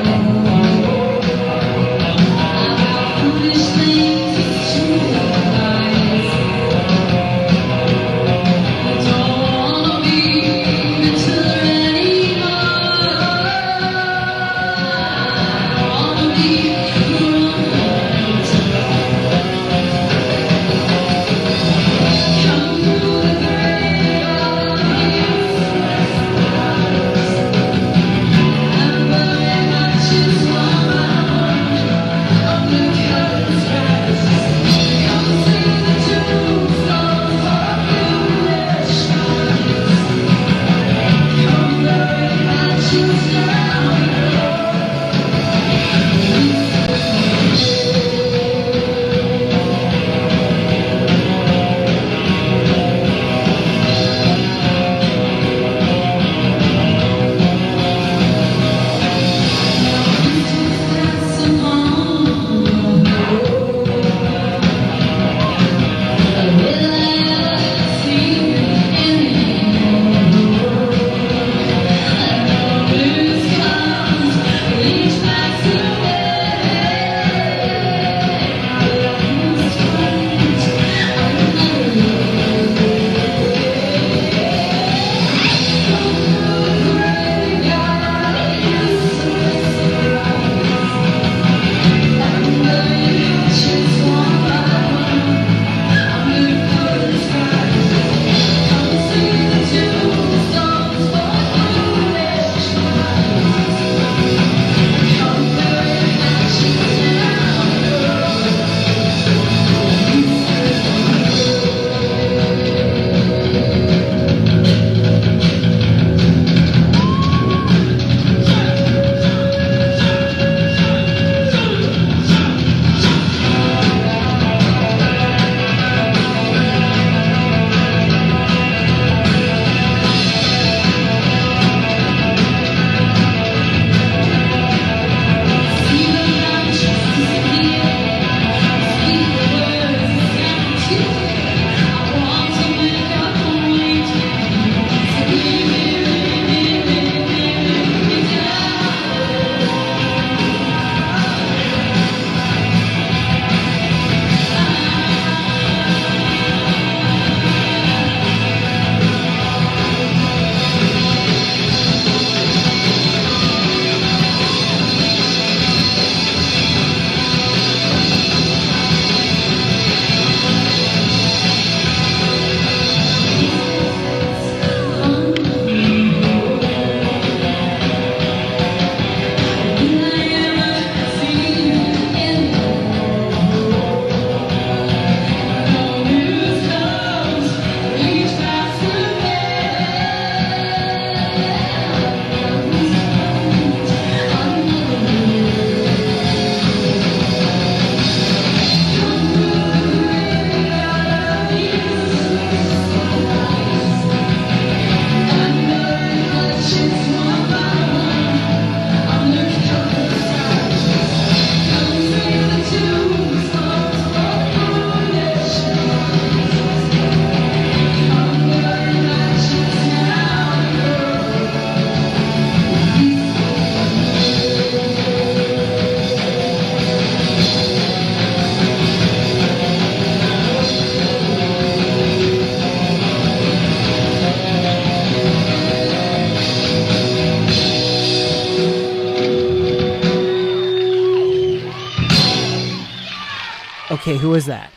Okay, who was that?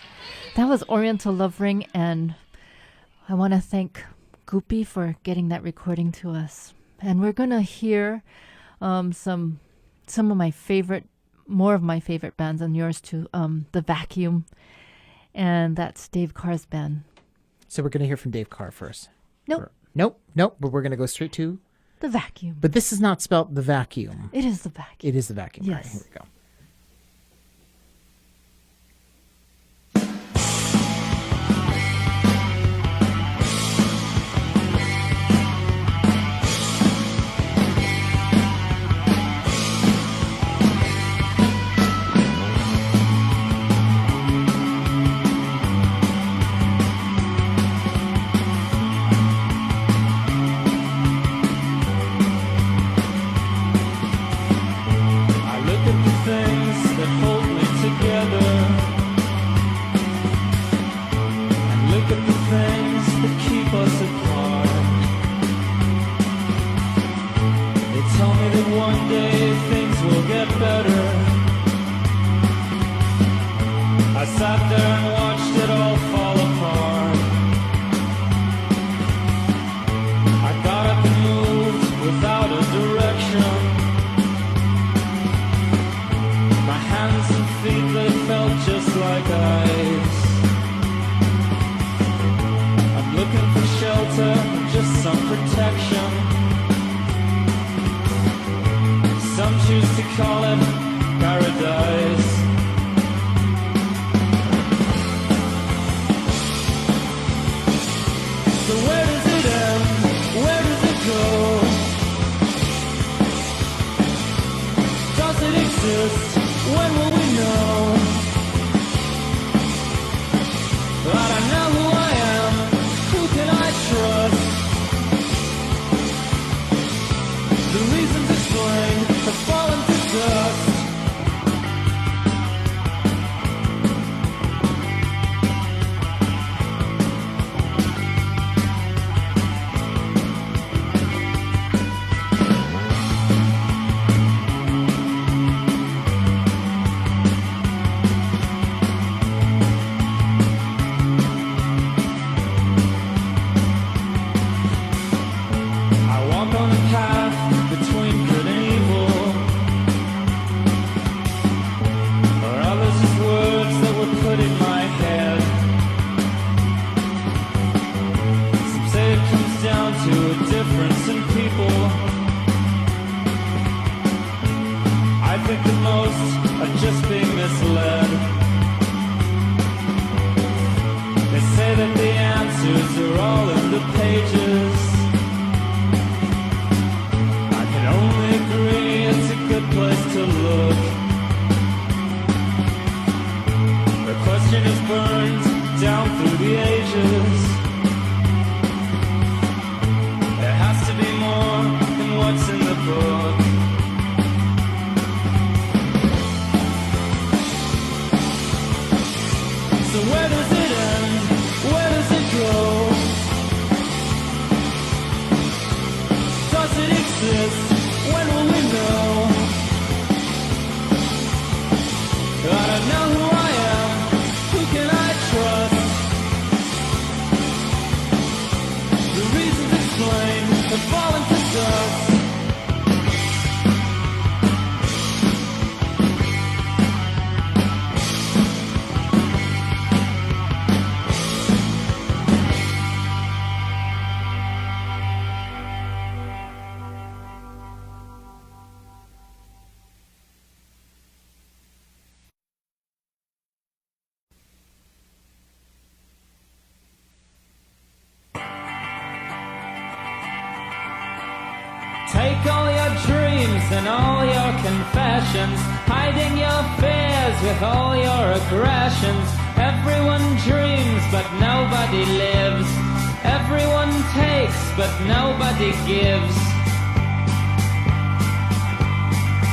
That was Oriental Love Ring, and I want to thank Goopy for getting that recording to us. And we're going to hear some of my favorite, more of my favorite bands, and yours too, The Vacuum, and that's Dave Carr's band. So we're going to hear from Dave Carr first. Nope. Nope. But we're going to go straight to The Vacuum. But this is not spelled The Vacuum. It is The Vacuum. It is The Vacuum. Yes. All right, here we go. Take all your dreams and all your confessions, hiding your fears with all your aggressions. Everyone dreams but nobody lives. Everyone takes but nobody gives.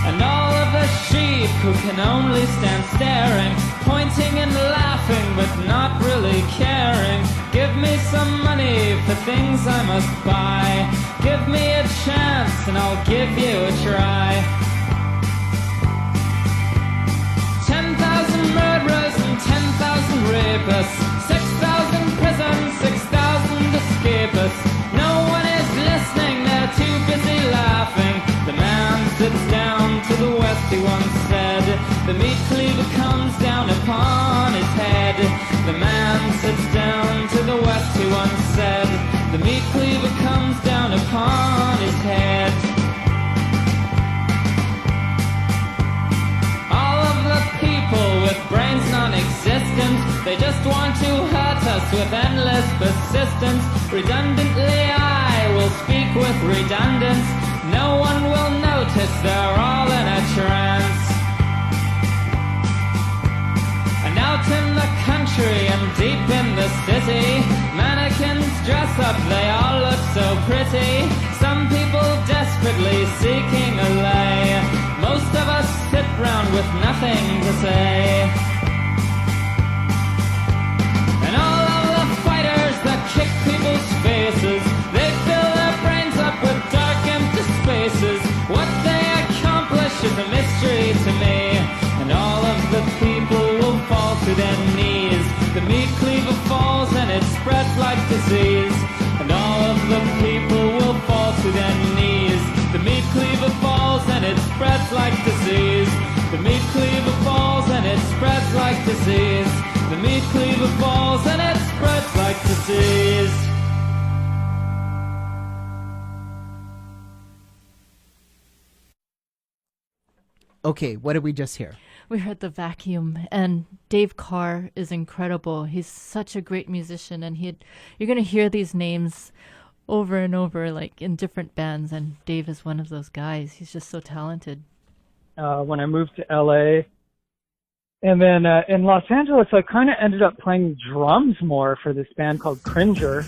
And all of the sheep who can only stand staring, pointing and laughing but not really caring. Give me some money for things I must buy. Give me a chance and I'll give you a try. 10,000 murderers and 10,000 rapists, 6,000 prisons, 6,000 escapists. No one is listening, they're too busy laughing. The man sits down to the west, he once said. The meat cleaver comes down upon his head. The man sits down to the west, he once said. The meat cleaver comes down upon his head. All of the people with brains non-existent, they just want to hurt us with endless persistence. Redundantly I will speak with redundance. No one will notice, they're all in a trance. And out in the country and deep in the city, mannequins dress up, they all look so pretty. Some people desperately seeking a lay. Most of us sit round with nothing to say. And all of the fighters that kick people's faces, they fill their brains up with dark empty spaces. What they accomplish is a mystery to me. And all of the people will fall to their knees. The meat cleaver falls and it spreads like disease. And all of the people will fall to their knees. The meat cleaver falls and it spreads like disease. The meat cleaver falls and it spreads like disease. The meat cleaver falls and it spreads like disease. Okay, what did we just hear? We heard The Vacuum, and Dave Carr is incredible. He's such a great musician, and you're going to hear these names over and over, like in different bands, and Dave is one of those guys. He's just so talented. When I moved to LA, and then in Los Angeles, I kind of ended up playing drums more for this band called Cringer.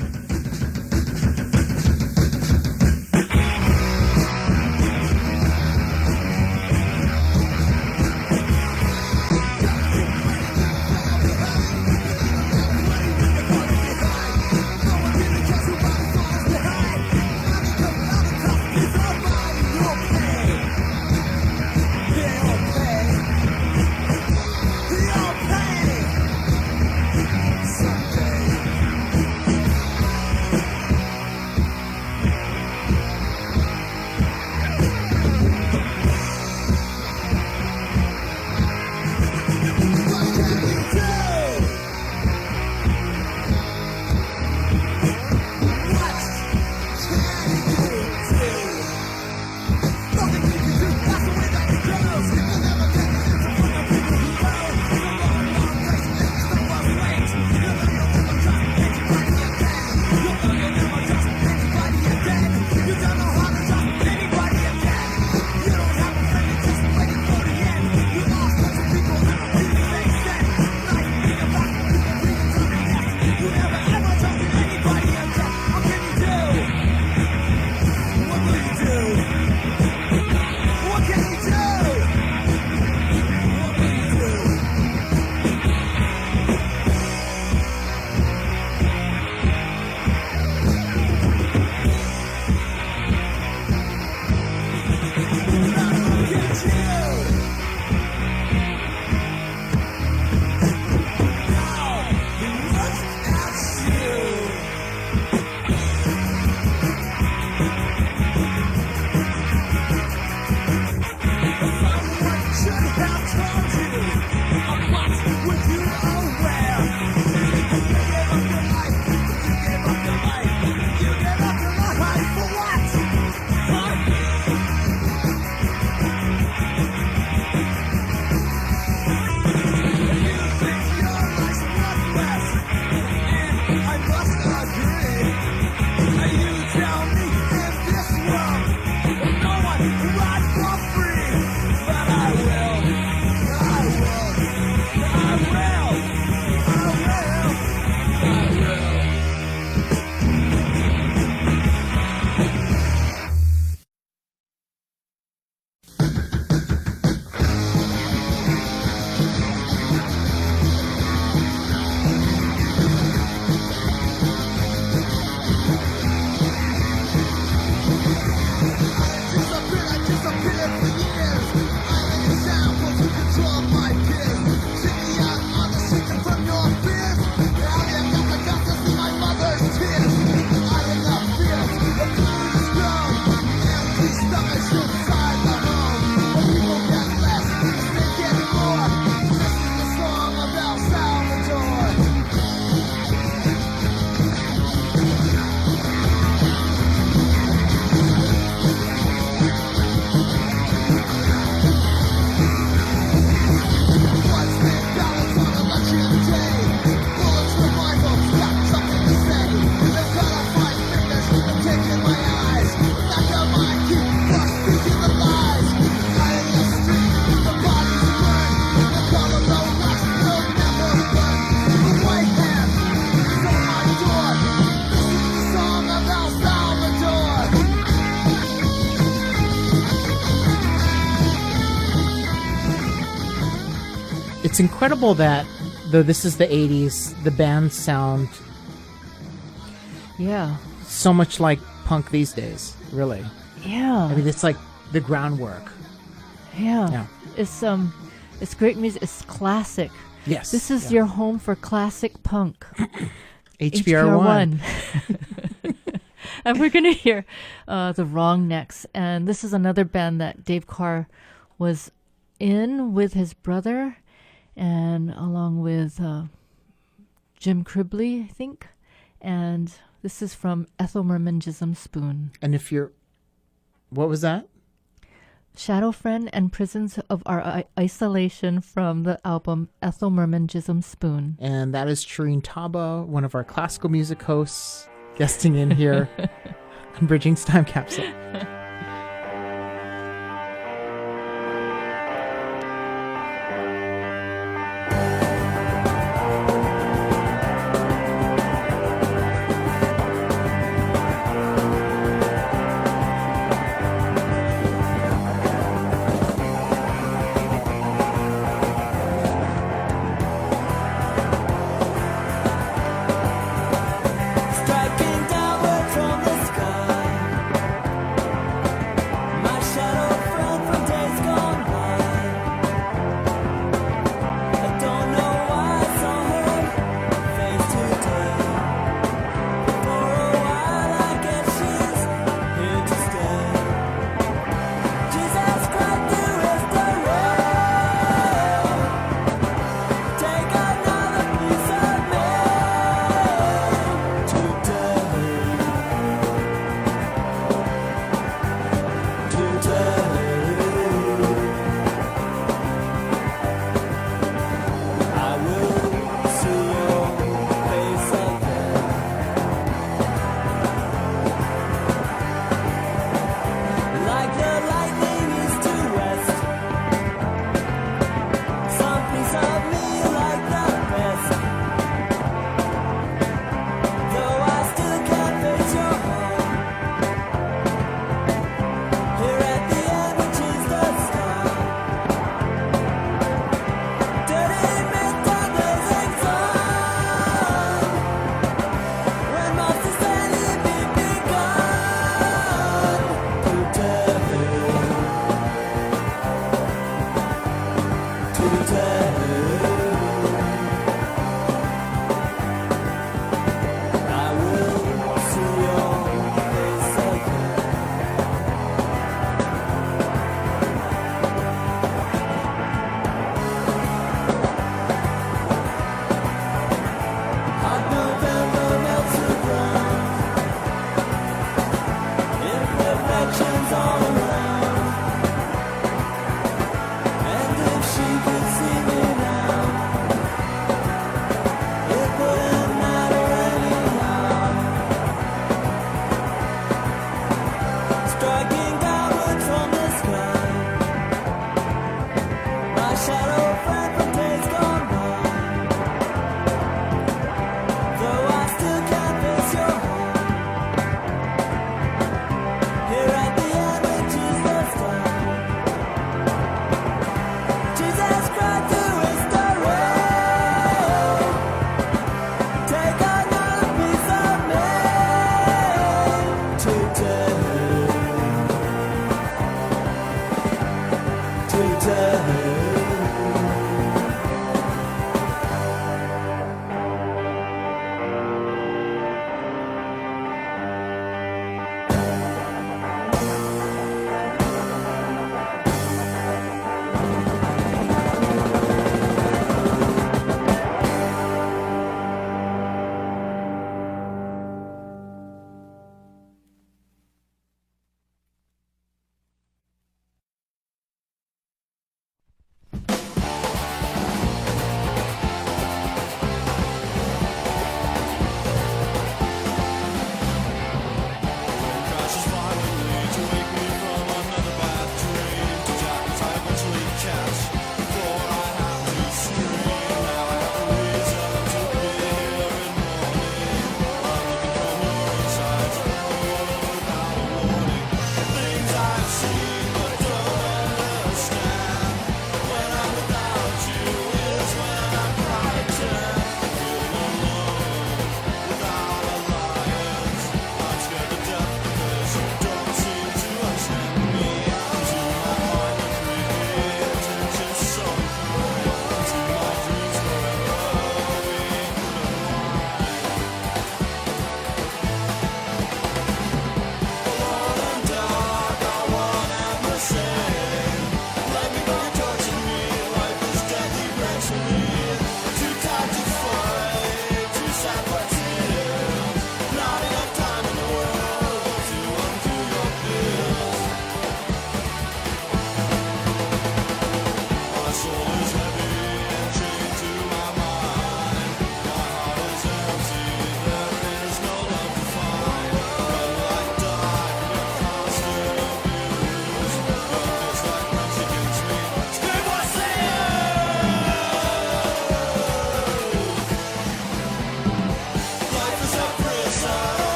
incredible that, though this is the 80s, the bands sound so much like punk these days, really. Yeah. I mean, it's like the groundwork. Yeah. It's great music. It's classic. Yes. This is your home for classic punk. HBR1. And we're going to hear the Wrong next. And this is another band that Dave Carr was in with his brother and along with Jim Cribley, I think. And this is from Ethel Merman Jism Spoon. And what was that? Shadow Friend and Prisons of Our Isolation from the album Ethel Merman Jism Spoon. And that is Sharene Taba, one of our classical music hosts, guesting in here on Bridging's Time Capsule. Striking downward from the sky.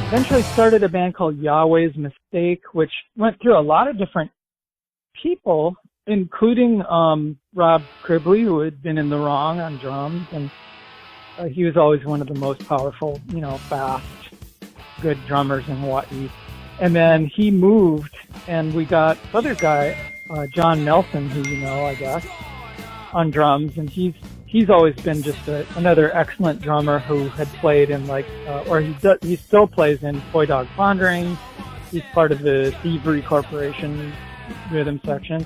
Eventually started a band called Yahweh's Mistake, which went through a lot of different people, including Rob Cribley, who had been in The Wrong on drums, and he was always one of the most powerful, fast, good drummers in Hawaii. And then he moved, and we got this other guy, John Nelson, who I guess, on drums, and he's always been just another excellent drummer who had played in he still plays in Poi Dog Pondering. He's part of the Thievery Corporation rhythm section.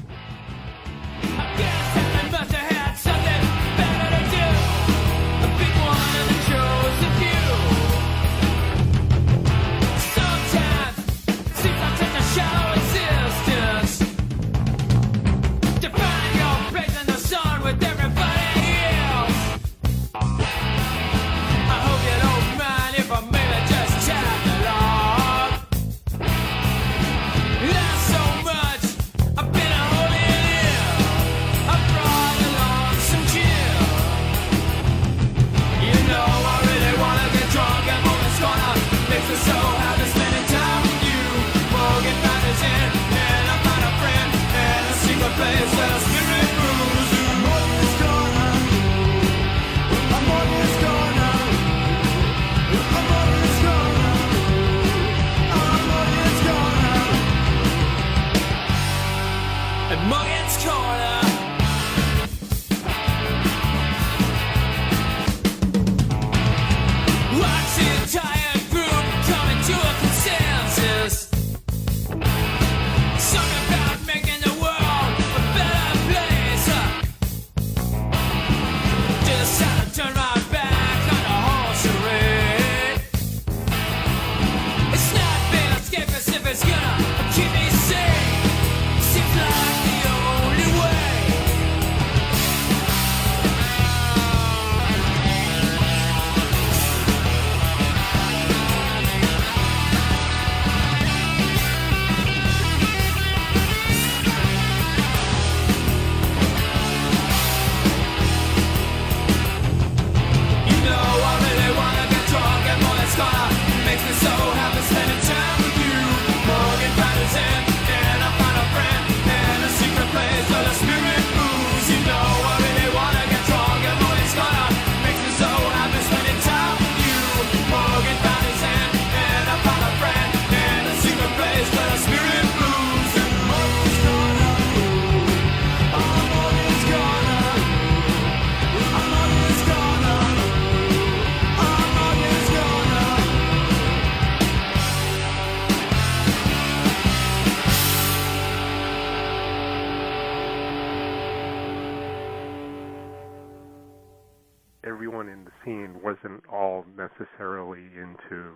everyone in the scene wasn't all necessarily into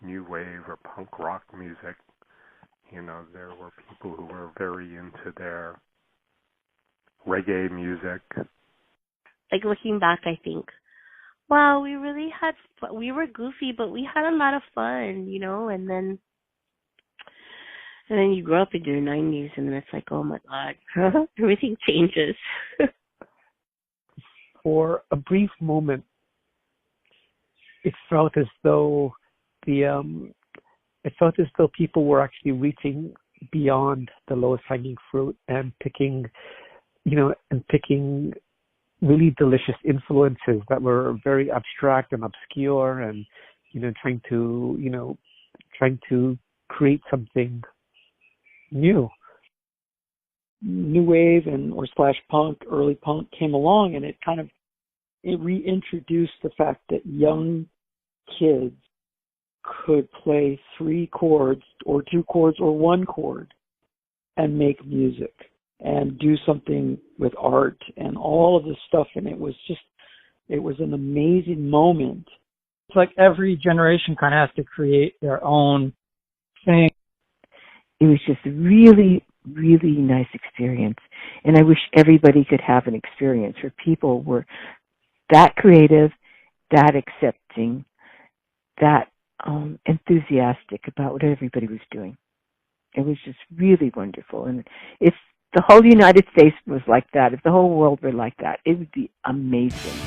new wave or punk rock music. You know, there were people who were very into their reggae music. Like, looking back, I think, wow, we really had fun. We were goofy, but we had a lot of fun, you know, and then you grow up in your 90s, and then it's like, oh my God, everything changes. For a brief moment, it felt as though people were actually reaching beyond the lowest hanging fruit and picking really delicious influences that were very abstract and obscure, and trying to create something new. New wave or /punk, early punk came along, and it reintroduced the fact that young kids could play 3 chords or 2 chords or 1 chord and make music and do something with art and all of this stuff. And it was an amazing moment. It's like every generation kind of has to create their own thing. It was just a really, really nice experience. And I wish everybody could have an experience where people were that creative, that accepting, that enthusiastic about what everybody was doing. It was just really wonderful. And if the whole United States was like that, if the whole world were like that, it would be amazing.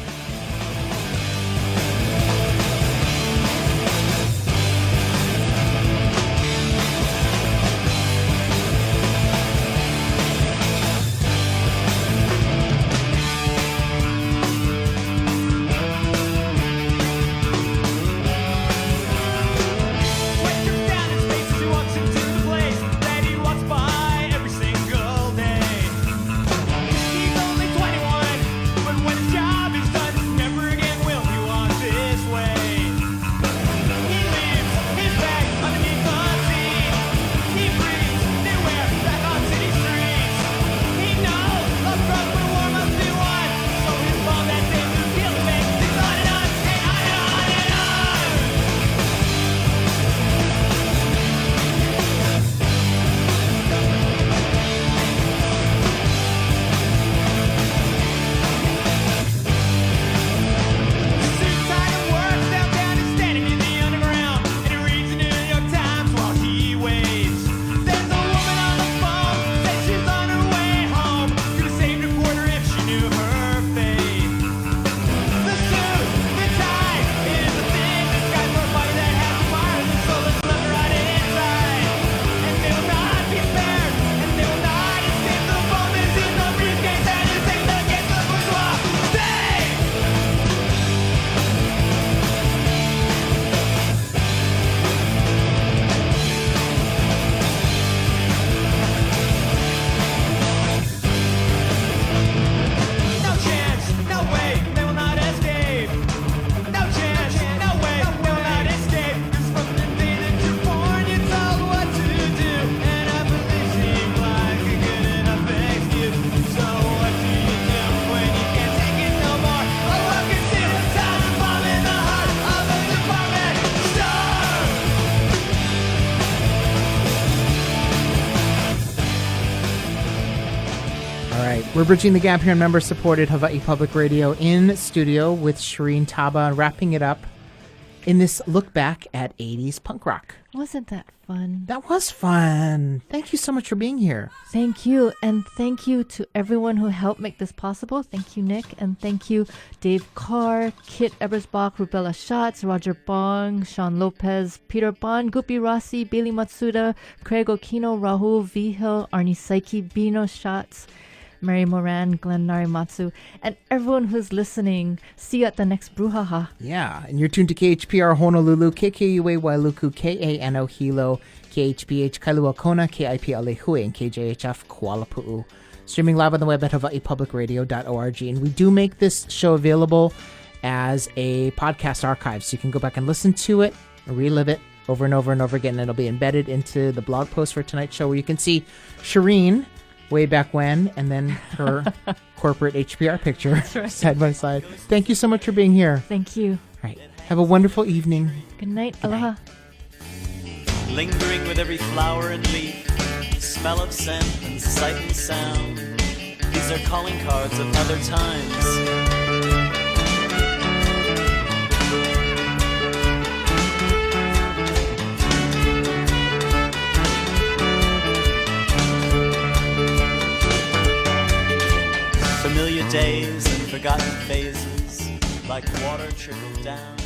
We're bridging the gap here on member-supported Hawaii Public Radio in studio with Sharene, Taba, and wrapping it up in this look back at 80s punk rock. Wasn't that fun? That was fun. Thank you so much for being here. Thank you. And thank you to everyone who helped make this possible. Thank you, Nick. And thank you, Dave Carr, Kit Ebersbach, Rubella Shotz, Roger Bong, Shawn Lopes, Peter Bond, Goopy Rossi, Bailey Matsuda, Craig Okino, Raoul Vehill, Arnie Saiki, Beano Shotz, Mary Moran, Glenn Narimatsu, and everyone who's listening. See you at the next Brouhaha. Yeah, and you're tuned to KHPR Honolulu, KKUA Wailuku, KANO Hilo, KHPH Kailua Kona, KIP Alehui, and KJHF Kuala Pu'u. Streaming live on the web at hawaiipublicradio.org. And we do make this show available as a podcast archive, so you can go back and listen to it, relive it over and over and over again, and it'll be embedded into the blog post for tonight's show, where you can see Sharene way back when, and then her corporate HPR picture right. side by side. Thank you so much for being here. Thank you. All right. Have a wonderful evening. Good night. Aloha. Lingering with every flower and leaf, smell of scent and sight and sound. These are calling cards of other times. Familiar days and forgotten phases, like water trickled down.